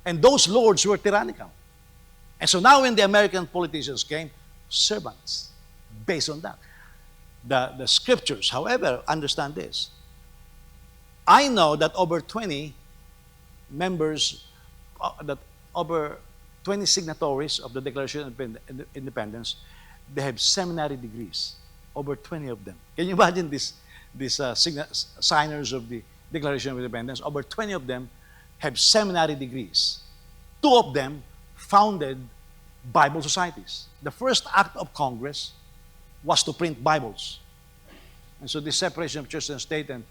And those lords were tyrannical. And so now when the American politicians came, servants, based on that. The scriptures, however, understand this. I know that over 20 members, that over 20 signatories of the Declaration of Independence, they have seminary degrees, over 20 of them. Can you imagine these signers of the Declaration of Independence? Over 20 of them have seminary degrees. 2 of them founded Bible societies. The first act of Congress was to print Bibles. And so this separation of church and state, and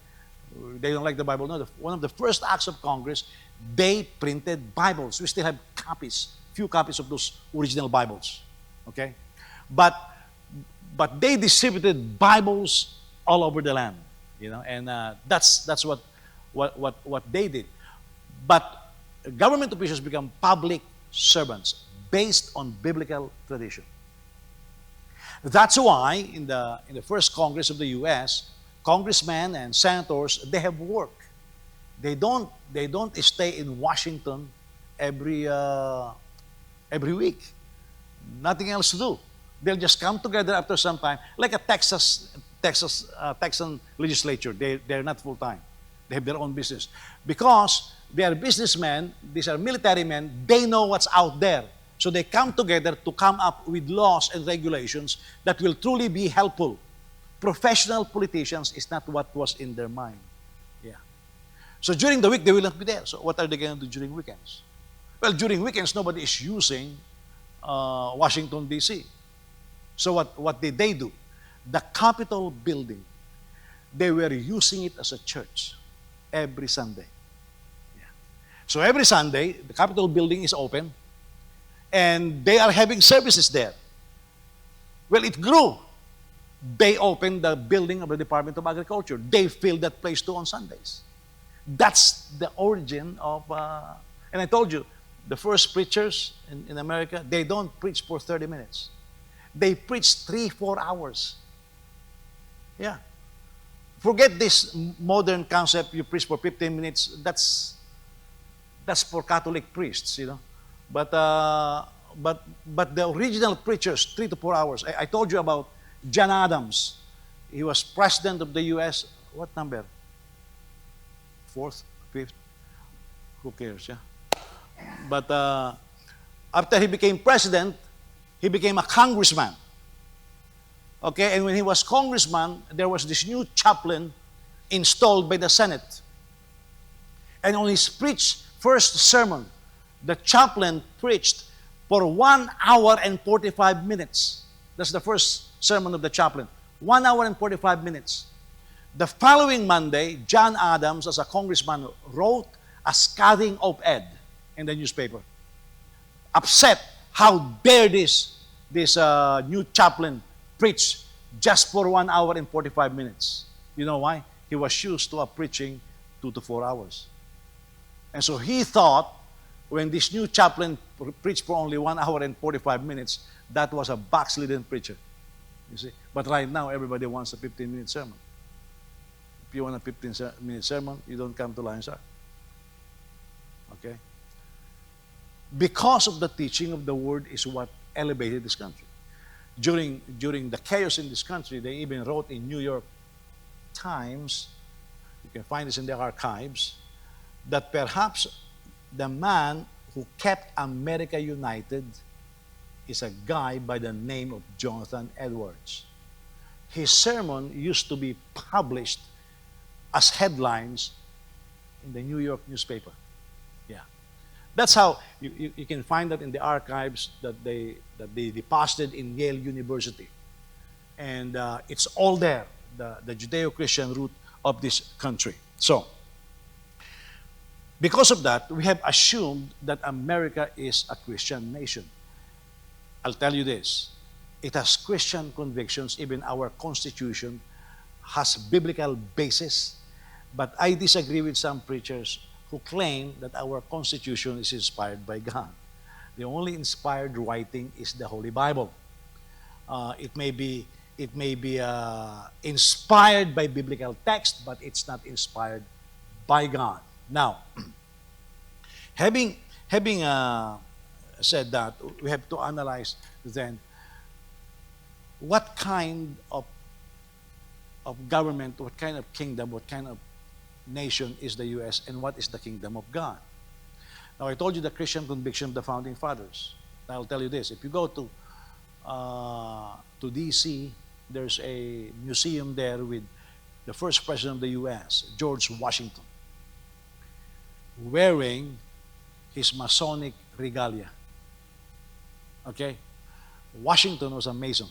they don't like the Bible. No, one of the first acts of Congress, they printed Bibles. We still have few copies of those original Bibles. Okay? But they distributed Bibles all over the land, you know, and that's what they did. But government officials become public servants based on biblical tradition. That's why in the first Congress of the U.S., congressmen and senators, they have work. They don't stay in Washington every week. Nothing else to do. They'll just come together after some time, like a Texan legislature. They're not full time. They have their own business. Because they are businessmen, these are military men, they know what's out there. So they come together to come up with laws and regulations that will truly be helpful. Professional politicians is not what was in their mind. Yeah. So during the week, they will not be there. So what are they going to do during weekends? Well, during weekends, nobody is using Washington, D.C. So what did they do? The Capitol building, they were using it as a church every Sunday. Yeah. So every Sunday, the Capitol building is open, and they are having services there. Well, it grew. They opened the building of the Department of Agriculture. They filled that place too on Sundays. That's the origin of, and I told you, the first preachers in America, they don't preach for 30 minutes. They preach 3-4 hours. Yeah. Forget this modern concept, you preach for 15 minutes. That's for Catholic priests, you know. But the original preachers, 3 to 4 hours. I told you about John Adams. He was president of the U.S. What number? 4th, 5th? Who cares, yeah? But after he became president, he became a congressman. Okay, and when he was congressman, there was this new chaplain installed by the Senate. And on his first sermon, the chaplain preached for 1 hour and 45 minutes. That's the first sermon of the chaplain. 1 hour and 45 minutes. The following Monday, John Adams, as a congressman, wrote a scathing op-ed in the newspaper. Upset, how dare this new chaplain preach just for 1 hour and 45 minutes. You know why? He was used to preaching 2 to 4 hours. And so he thought, when this new chaplain preached for only 1 hour and 45 minutes, that was a backslidden preacher. You see? But right now, everybody wants a 15-minute sermon. If you want a 15-minute sermon, you don't come to Lion's Ark. Okay? Because of the teaching of the Word is what elevated this country. During the chaos in this country, they even wrote in New York Times, you can find this in the archives, that perhaps the man who kept America united is a guy by the name of Jonathan Edwards. His sermon used to be published as headlines in the New York newspaper. Yeah. That's how you can find that in the archives that they deposited in Yale University. And it's all there, the Judeo-Christian root of this country. So, because of that, we have assumed that America is a Christian nation. I'll tell you this. It has Christian convictions. Even our Constitution has biblical basis. But I disagree with some preachers who claim that our Constitution is inspired by God. The only inspired writing is the Holy Bible. It may be inspired by biblical text, but it's not inspired by God. Now, having said that, we have to analyze then what kind of government, what kind of kingdom, what kind of nation is the U.S. and what is the kingdom of God. Now, I told you the Christian conviction of the founding fathers. I'll tell you this. If you go to D.C., there's a museum there with the first president of the U.S., George Washington, wearing his Masonic regalia. Okay? Washington was a Mason.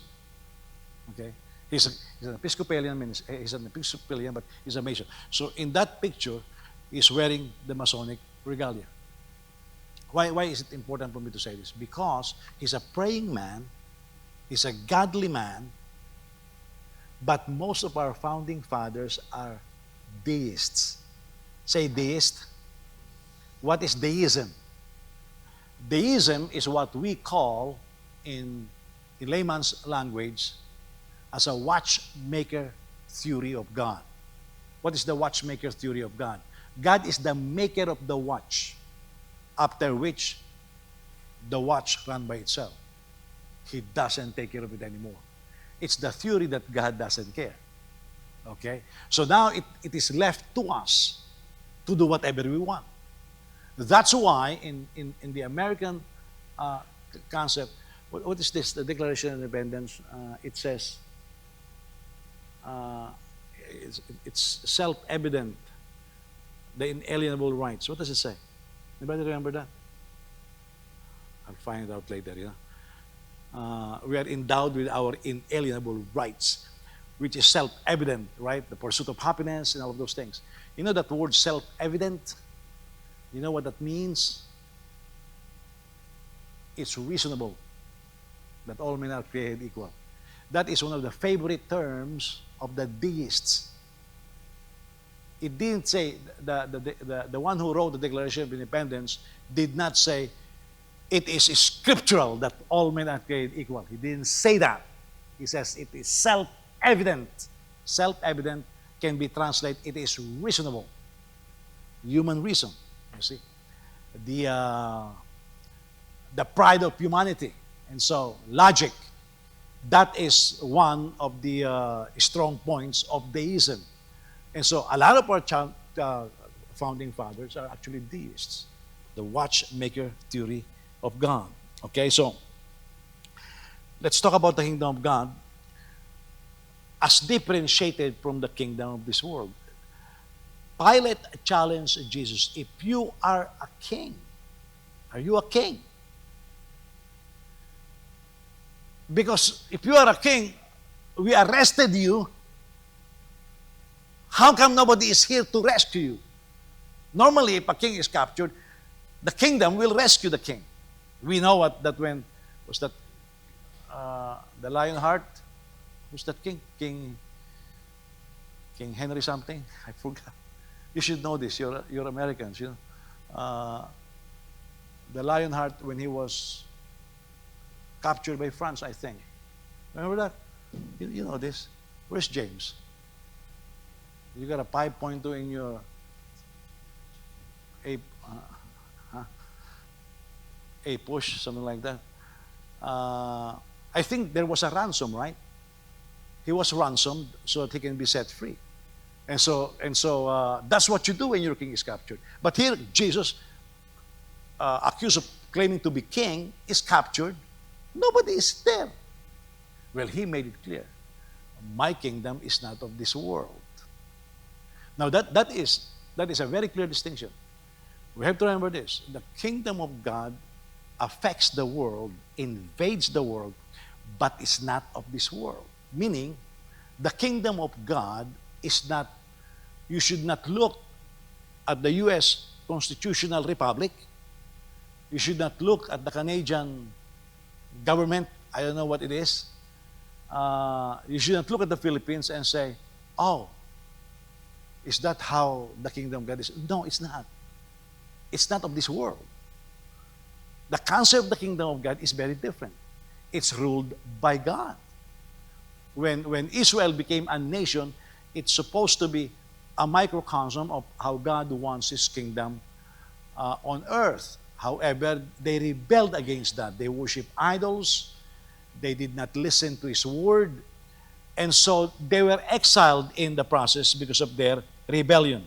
Okay? He's an Episcopalian, but he's a Mason. So in that picture, he's wearing the Masonic regalia. Why is it important for me to say this? Because he's a praying man, he's a godly man, but most of our founding fathers are deists. Say deist. What is deism? Deism is what we call, in layman's language, as a watchmaker theory of God. What is the watchmaker theory of God? God is the maker of the watch, after which the watch runs by itself. He doesn't take care of it anymore. It's the theory that God doesn't care. Okay? So now it is left to us to do whatever we want. That's why in the American concept, what is this? The Declaration of Independence, it says, it's self-evident, the inalienable rights. What does it say? Anybody remember that? I'll find it out later, we are endowed with our inalienable rights, which is self-evident, right? The pursuit of happiness and all of those things. You know that word self-evident? You know what that means? It's reasonable that all men are created equal. That is one of the favorite terms of the deists. It didn't say, the one who wrote the Declaration of Independence did not say, it is scriptural that all men are created equal. He didn't say that. He says it is self-evident. Self-evident can be translated, it is reasonable. Human reason, you see. The pride of humanity. And so, logic. That is one of the strong points of deism. And so, a lot of our founding fathers are actually deists. The watchmaker theory of God. Okay, so let's talk about the kingdom of God as differentiated from the kingdom of this world. Pilate challenged Jesus, if you are a king, are you a king? Because if you are a king, we arrested you. How come nobody is here to rescue you? Normally, if a king is captured, the kingdom will rescue the king. We know that when was that the Lionheart? Who's that king? King Henry something? I forgot. You should know this. You're Americans, you know. The Lionheart, when he was captured by France, I think. Remember that? You know this. Where's James? You got a 5.2 in your A, huh? A push, something like that. I think there was a ransom, right? He was ransomed so that he can be set free. And so that's what you do when your king is captured. But here, Jesus, accused of claiming to be king, is captured. Nobody is there. Well, he made it clear. My kingdom is not of this world. Now that is a very clear distinction. We have to remember this. The kingdom of God affects the world, invades the world, but is not of this world. Meaning, the kingdom of God is not, you should not look at the U.S. Constitutional Republic. You should not look at the Canadian government. I don't know what it is. You should not look at the Philippines and say, oh, is that how the kingdom of God is? No, it's not. It's not of this world. The concept of the kingdom of God is very different. It's ruled by God. When Israel became a nation, it's supposed to be a microcosm of how God wants His kingdom on earth. However, they rebelled against that. They worshiped idols. They did not listen to His word. And so they were exiled in the process because of their rebellion.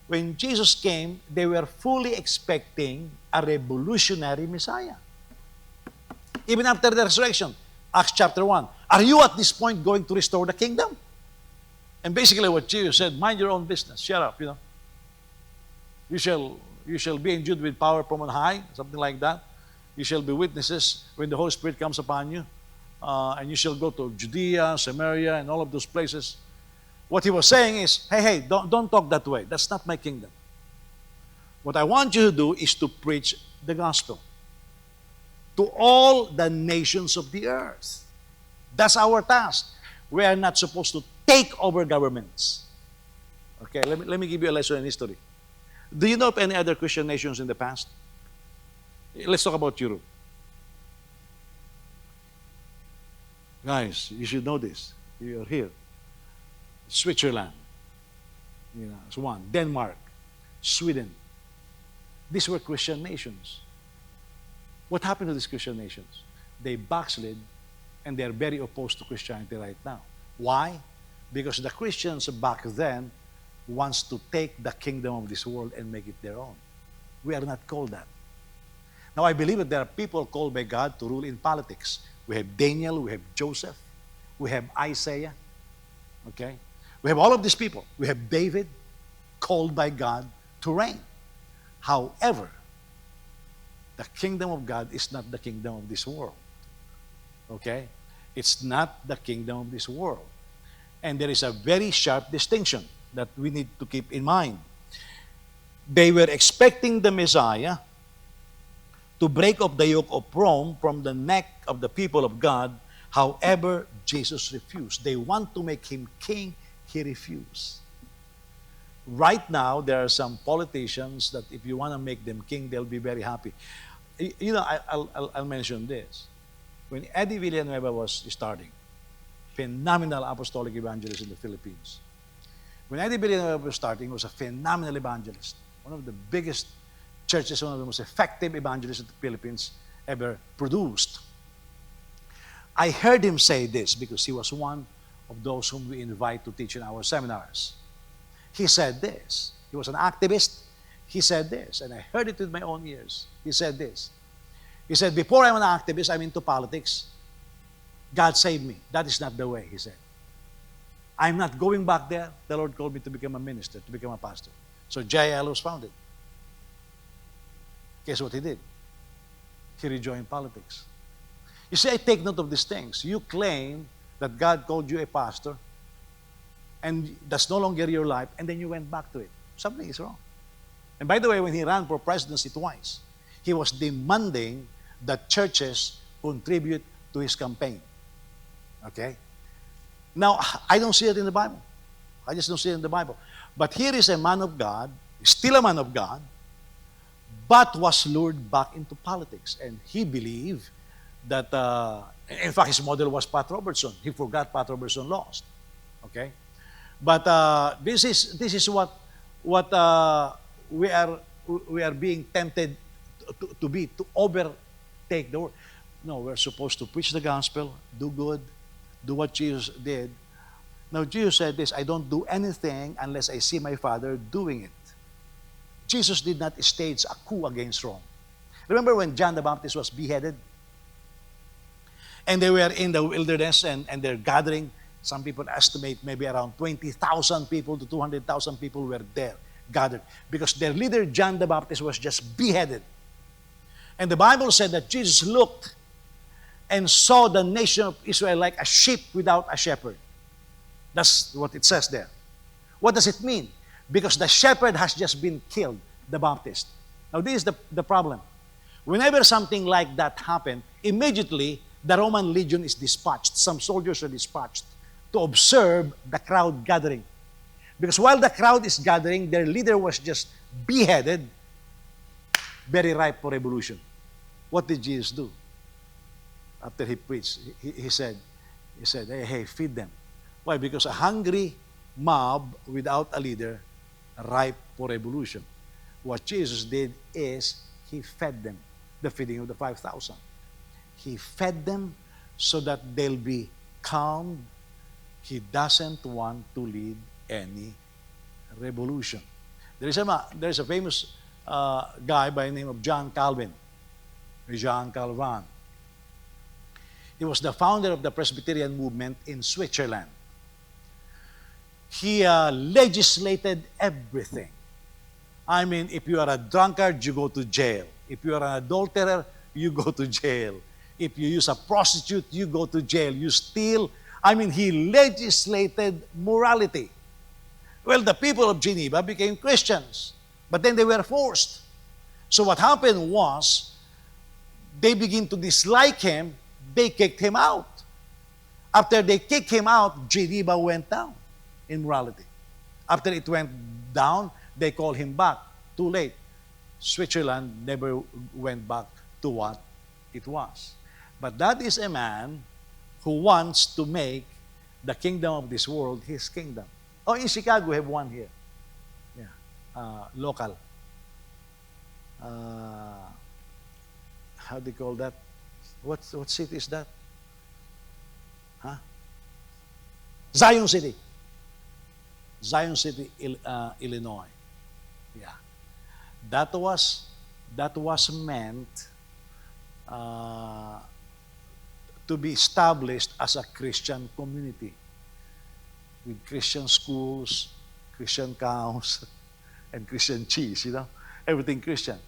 When Jesus came, they were fully expecting a revolutionary Messiah. Even after the resurrection, Acts chapter 1, are you at this point going to restore the kingdom? And basically what Jesus said, mind your own business, shut up, You shall be endued with power from on high, something like that. You shall be witnesses when the Holy Spirit comes upon you. And you shall go to Judea, Samaria, and all of those places. What he was saying is, hey, don't talk that way. That's not my kingdom. What I want you to do is to preach the gospel to all the nations of the earth. That's our task. We are not supposed to take over governments. Okay, let me give you a lesson in history. Do you know of any other Christian nations in the past? Let's talk about Europe. Guys, you should know this. You're here. Switzerland, it's one. Denmark, Sweden. These were Christian nations. What happened to these Christian nations? They backslid, and they're very opposed to Christianity right now. Why? Because the Christians back then wants to take the kingdom of this world and make it their own. We are not called that. Now, I believe that there are people called by God to rule in politics. We have Daniel, we have Joseph, we have Isaiah, okay? We have all of these people. We have David, called by God to reign. However, the kingdom of God is not the kingdom of this world. Okay? It's not the kingdom of this world. And there is a very sharp distinction that we need to keep in mind. They were expecting the Messiah to break off the yoke of Rome from the neck of the people of God. However, Jesus refused. They want to make him king. He refused. Right now, there are some politicians that if you want to make them king, they'll be very happy. I'll mention this. When Eddie Villanueva was starting, phenomenal apostolic evangelist in the Philippines. When Eddie Villanueva was starting, he was a phenomenal evangelist. One of the biggest churches, one of the most effective evangelists in the Philippines ever produced. I heard him say this because he was one of those whom we invite to teach in our seminars. He said this. He was an activist. He said this, and I heard it with my own ears. He said this. He said, before I'm an activist, I'm into politics. God saved me. That is not the way, he said. I'm not going back there. The Lord called me to become a minister, to become a pastor. So JIL was founded. Guess what he did? He rejoined politics. You see, I take note of these things. You claim that God called you a pastor, and that's no longer your life, and then you went back to it. Something is wrong. And by the way, when he ran for presidency twice, he was demanding that churches contribute to his campaign. Okay? Now, I don't see it in the Bible. I just don't see it in the Bible. But here is a man of God, still a man of God, but was lured back into politics. And he believed that in fact, his model was Pat Robertson. He forgot Pat Robertson lost. Okay? But this is what we are being tempted to be, to overtake the world. No, we're supposed to preach the gospel, do good, do what Jesus did. Now Jesus said this, I don't do anything unless I see my Father doing it. Jesus did not stage a coup against Rome. Remember when John the Baptist was beheaded? And they were in the wilderness and they're gathering. Some people estimate maybe around 20,000 people to 200,000 people were there, gathered. Because their leader, John the Baptist, was just beheaded. And the Bible said that Jesus looked and saw the nation of Israel like a sheep without a shepherd. That's what it says there. What does it mean? Because the shepherd has just been killed, the Baptist. Now this is the problem. Whenever something like that happened, immediately the Roman legion is dispatched. Some soldiers are dispatched to observe the crowd gathering. Because while the crowd is gathering, their leader was just beheaded, very ripe for revolution. What did Jesus do? After he preached, he said, hey, feed them. Why? Because a hungry mob without a leader, ripe for revolution. What Jesus did is he fed them, the feeding of the 5,000. He fed them so that they'll be calm. He doesn't want to lead any revolution. There's a famous guy by the name of John Calvin. Jean Calvin. He was the founder of the Presbyterian movement in Switzerland. He legislated everything. I mean, if you are a drunkard, you go to jail. If you are an adulterer, you go to jail. If you use a prostitute, you go to jail. You steal. I mean, he legislated morality. Well, the people of Geneva became Christians, but then they were forced. So what happened was, they began to dislike him. They kicked him out. After they kicked him out, Geneva went down in morality. After it went down, they called him back. Too late. Switzerland never went back to what it was. But that is a man who wants to make the kingdom of this world his kingdom. Oh, in Chicago, we have one here. Yeah, local. How do you call that? What city is that? Huh? Zion City. Zion City, Illinois. Yeah. That was meant to be established as a Christian community with Christian schools, Christian cows, and Christian cheese, everything Christian.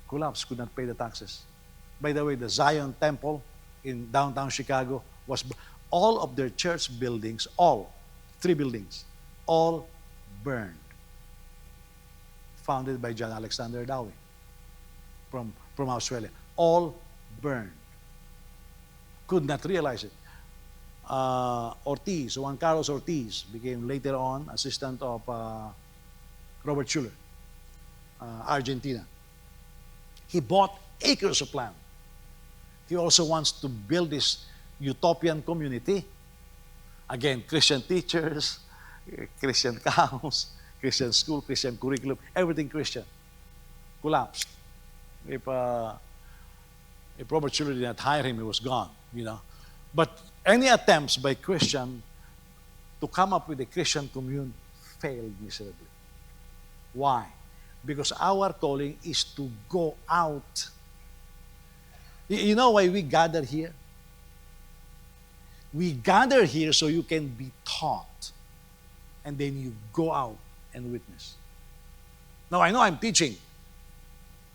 Collapsed, could not pay the taxes. By the way, the Zion Temple in downtown Chicago was all of their church buildings, all 3 buildings, all burned. Founded by John Alexander Dowie from Australia. All burned. Could not realize it. Ortiz, Juan Carlos Ortiz, became later on assistant of Robert Schuller, Argentina. He bought acres of land. He also wants to build this utopian community. Again, Christian teachers, Christian cows, Christian school, Christian curriculum, everything Christian. Collapsed. If Robert Schuller did not hire him, he was gone, But any attempts by Christian to come up with a Christian commune failed miserably. Why? Because our calling is to go out. You know why we gather here? We gather here so you can be taught. And then you go out and witness. Now, I know I'm teaching.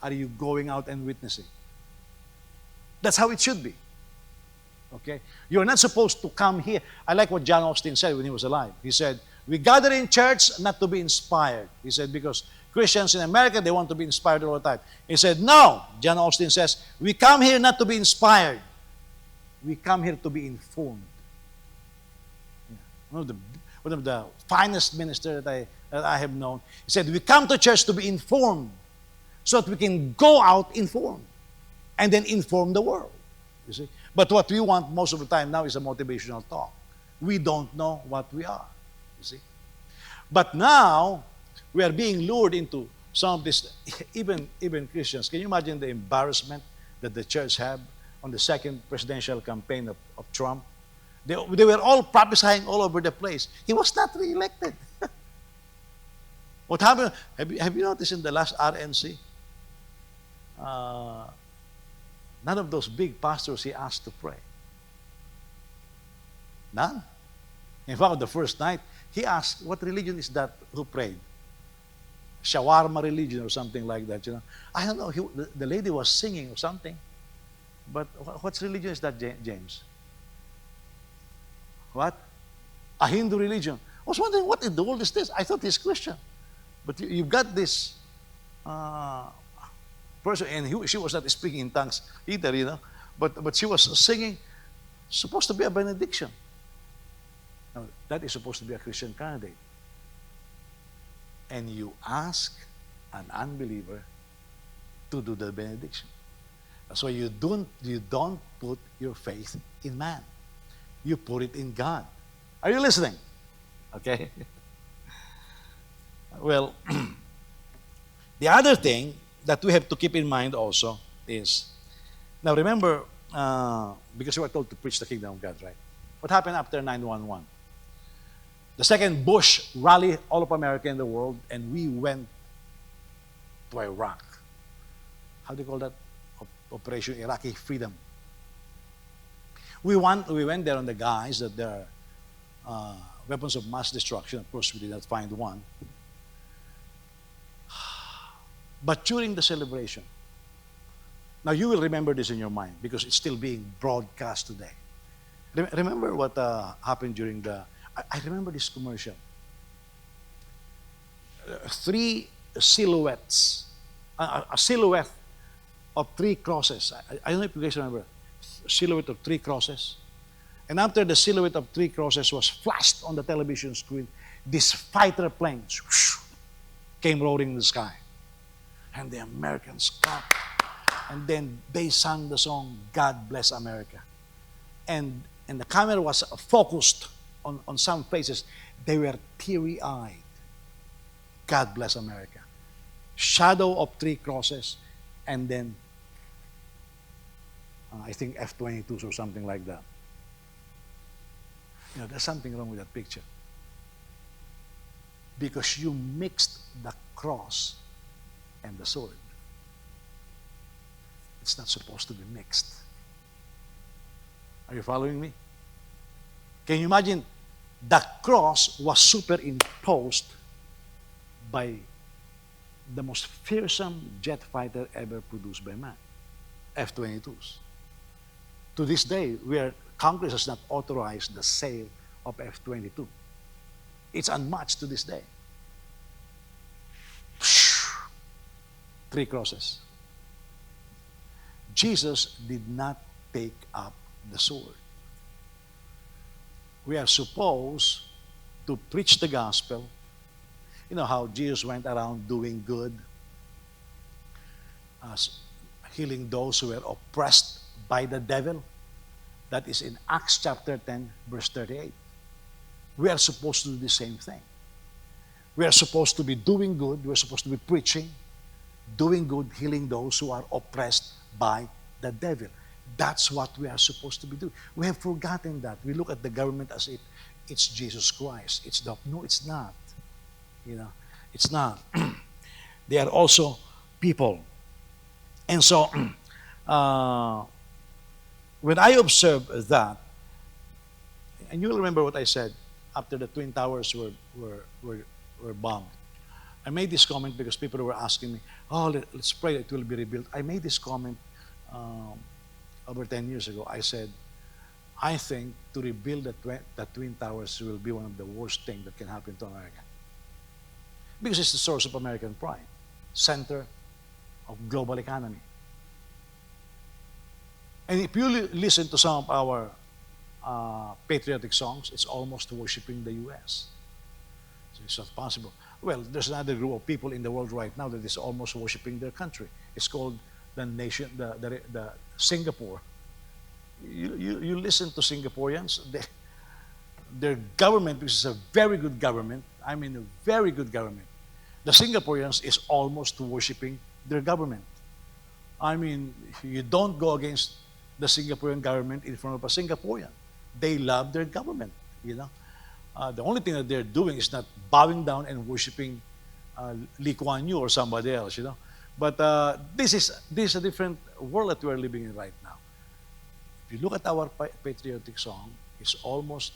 Are you going out and witnessing? That's how it should be. Okay? You're not supposed to come here. I like what John Austin said when he was alive. He said, we gather in church not to be inspired. He said, because Christians in America, they want to be inspired all the time. He said, no, John Austin says, we come here not to be inspired. We come here to be informed. Yeah. One of the finest ministers that I have known, he said, we come to church to be informed so that we can go out informed and then inform the world. You see? But what we want most of the time now is a motivational talk. We don't know what we are, you see. But now, we are being lured into some of this, even Christians. Can you imagine the embarrassment that the church had on the second presidential campaign of Trump? They were all prophesying all over the place. He was not re-elected. What happened? Have you noticed in the last RNC? None of those big pastors he asked to pray. None. In fact, the first night, he asked, what religion is that who prayed? Shawarma religion or something like that, you know. I don't know, the lady was singing or something. But what religion is that, James? What? A Hindu religion. I was wondering, what in the world is this? I thought he's Christian. But you've got this person, and she was not speaking in tongues either, you know. But she was singing, supposed to be a benediction. Now, that is supposed to be a Christian candidate. And you ask an unbeliever to do the benediction. So you don't put your faith in man. You put it in God. Are you listening? Okay. Well, the other thing that we have to keep in mind also is, now remember, because you were told to preach the kingdom of God, right? What happened after 9/11? The second Bush rallied all of America in the world, and we went to Iraq. How do you call that? Operation Iraqi Freedom. We went there on the guise that there are weapons of mass destruction. Of course, we did not find one. But during the celebration, now you will remember this in your mind because it's still being broadcast today. Remember what happened during I remember this commercial. 3 silhouettes, a silhouette of 3 crosses. I don't know if you guys remember. Silhouette of 3 crosses. And after the silhouette of 3 crosses was flashed on the television screen, this fighter plane came roaring in the sky. And the Americans clapped. And then they sang the song, God Bless America. And the camera was focused on some faces. They were teary-eyed. God Bless America. Shadow of 3 crosses. And then, I think F-22s or something like that. You know, there's something wrong with that picture. Because you mixed the cross and the sword. It's not supposed to be mixed. Are you following me? Can you imagine? The cross was superimposed by the most fearsome jet fighter ever produced by man, F-22s. To this day, Congress has not authorized the sale of F-22. It's unmatched to this day. 3 crosses. Jesus did not take up the sword. We are supposed to preach the gospel. You know how Jesus went around doing good, healing those who were oppressed by the devil. That is in Acts chapter 10, verse 38. We are supposed to do the same thing. We are supposed to be doing good. We are supposed to be preaching, doing good, healing those who are oppressed by the devil. That's what we are supposed to be doing. We have forgotten that. We look at the government as if it's Jesus Christ. No, it's not. You know, it's not. They are also people. And so, when I observe that, and you'll remember what I said after the Twin Towers were bombed. I made this comment because people were asking me, let's pray that it will be rebuilt. I made this comment over 10 years ago. I said, I think to rebuild the Twin Towers will be one of the worst things that can happen to America. Because it's the source of American pride, center of global economy. And if you listen to some of our patriotic songs, it's almost worshiping the U.S. So it's not possible. Well, there's another group of people in the world right now that is almost worshiping their country. It's called the nation, the Singapore. You listen to Singaporeans, their government, which is a very good government, I mean a very good government, the Singaporeans is almost worshiping their government. I mean, you don't go against the Singaporean government in front of a Singaporean. They love their government, you know. The only thing that they're doing is not bowing down and worshiping Lee Kuan Yew or somebody else, you know. But this is a different world that we're living in right now. If you look at our patriotic song, it's almost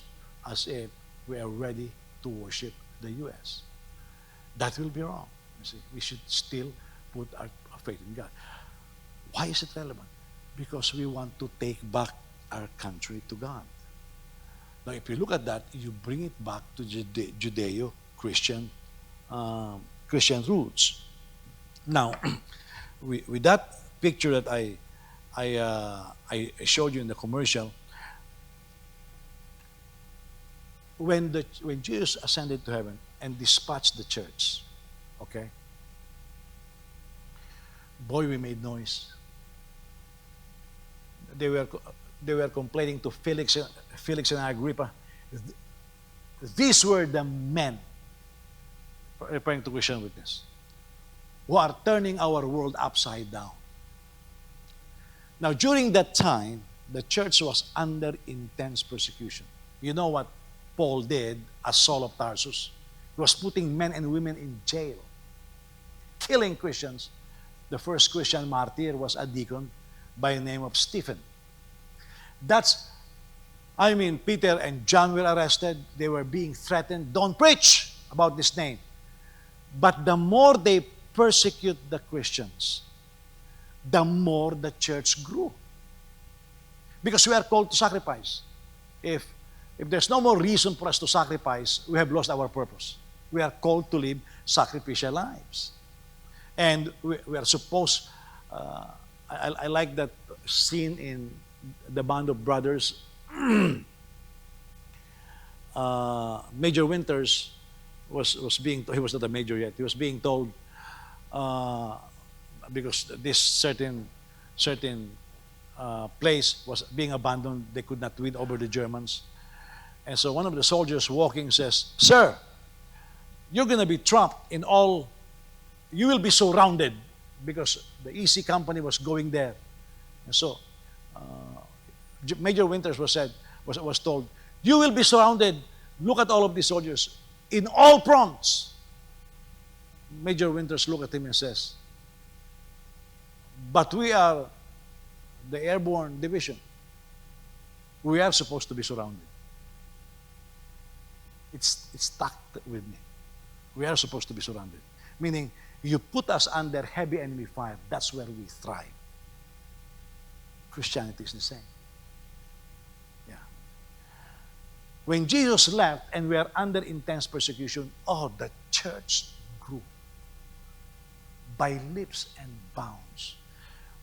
as if we are ready to worship the U.S. That will be wrong. You see, we should still put our faith in God. Why is it relevant? Because we want to take back our country to God. Now, if you look at that, you bring it back to Judeo-Christian Christian roots. Now, with that picture that I showed you in the commercial, when Jesus ascended to heaven and dispatched the church, okay, boy, we made noise. They were complaining to Felix and Agrippa. These were the men, referring to Christian witness, who are turning our world upside down. Now, during that time, the church was under intense persecution. You know what Paul did as Saul of Tarsus? He was putting men and women in jail, killing Christians. The first Christian martyr was a deacon by the name of Stephen. Peter and John were arrested. They were being threatened. Don't preach about this name. But the more they persecute the Christians, the more the church grew. Because we are called to sacrifice. If there's no more reason for us to sacrifice, we have lost our purpose. We are called to live sacrificial lives. And we are supposed, I like that scene in the Band of Brothers. Major Winters was being, he was not a major yet, he was being told, because this certain place was being abandoned, they could not win over the Germans. And so one of the soldiers walking says, "Sir, you're going to be trapped in all, you will be surrounded," because the EC company was going there. And so Major Winters was told, "You will be surrounded. Look at all of these soldiers in all fronts." Major Winters looked at him and says, "But we are the airborne division. We are supposed to be surrounded." It's stuck with me. We are supposed to be surrounded. Meaning, you put us under heavy enemy fire, that's where we thrive. Christianity is the same. Yeah. When Jesus left and we are under intense persecution, the church grew by leaps and bounds.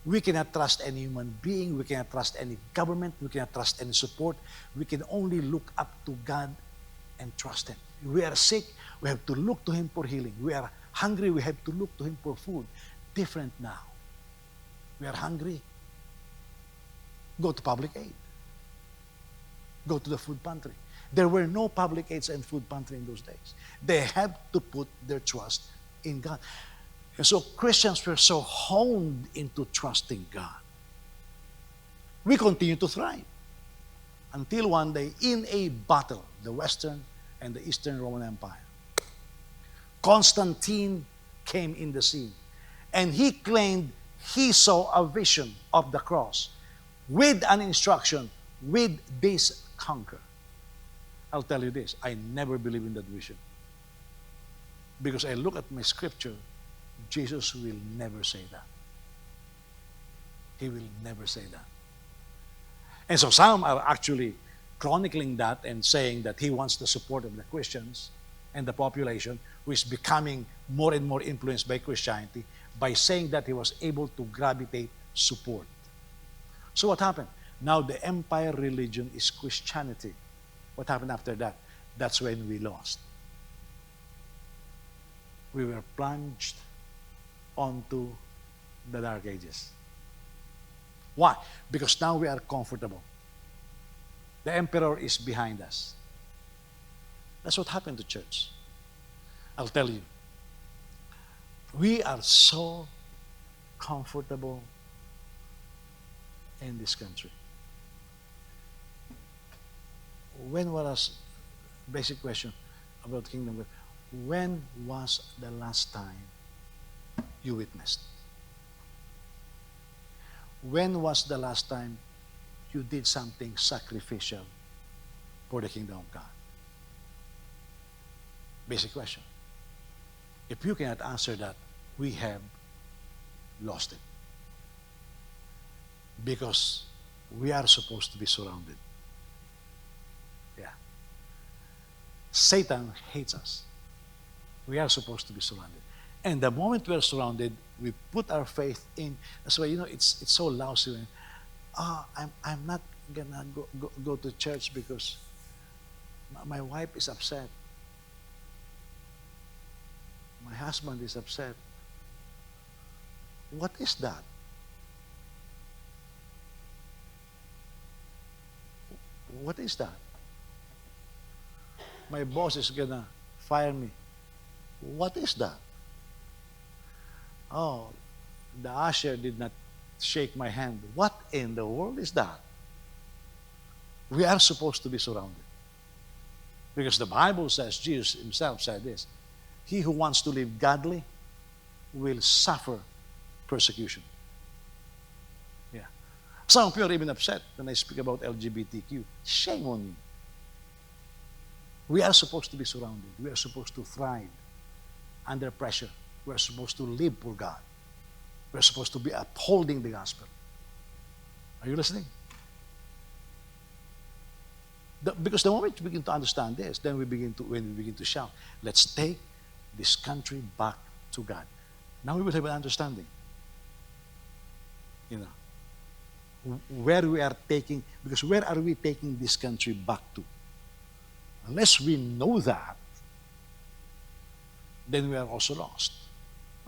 We cannot trust any human being. We cannot trust any government. We cannot trust any support. We can only look up to God and trust Him. We are sick, we have to look to Him for healing. We are hungry, we have to look to Him for food. Different now. We are hungry, go to public aid. Go to the food pantry. There were no public aids and food pantry in those days. They had to put their trust in God. And so Christians were so honed into trusting God. We continue to thrive until one day, in a battle, the Western and the Eastern Roman Empire, Constantine came in the scene, and he claimed he saw a vision of the cross with an instruction, with this conquer. I'll tell you this, I never believe in that vision. Because I look at my scripture, Jesus will never say that. He will never say that. And so some are actually chronicling that and saying that he wants the support of the Christians and the population, who is becoming more and more influenced by Christianity, by saying that he was able to gravitate support. So what happened? Now the empire religion is Christianity. What happened after that? That's when we lost. We were plunged onto the dark ages. Why? Because now we are comfortable. The emperor is behind us. That's what happened to church. I'll tell you. We are so comfortable in this country. When was, basic question about kingdom of God, when was the last time you witnessed? When was the last time you did something sacrificial for the kingdom of God? Basic question. If you cannot answer that, we have lost it. Because we are supposed to be surrounded. Yeah. Satan hates us. We are supposed to be surrounded. And the moment we are surrounded, we put our faith in. That's why, it's so lousy when, I'm not gonna go to church because my wife is upset. My husband is upset. What is that? What is that? My boss is gonna fire me. What is that? Oh, the usher did not shake my hand. What in the world is that? We are supposed to be surrounded. Because the Bible says, Jesus himself said this, he who wants to live godly will suffer persecution. Yeah. Some of you are even upset when I speak about LGBTQ. Shame on you. We are supposed to be surrounded. We are supposed to thrive under pressure. We are supposed to live for God. We are supposed to be upholding the gospel. Are you listening? Because the moment we begin to understand this, then when we begin to shout, let's take this country back to God. Now we will have an understanding. Where we are taking, because where are we taking this country back to? Unless we know that, then we are also lost.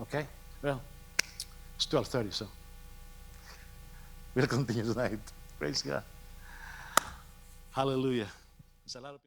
Okay? Well, it's 12:30, so we'll continue tonight. Praise God. Hallelujah. There's a lot of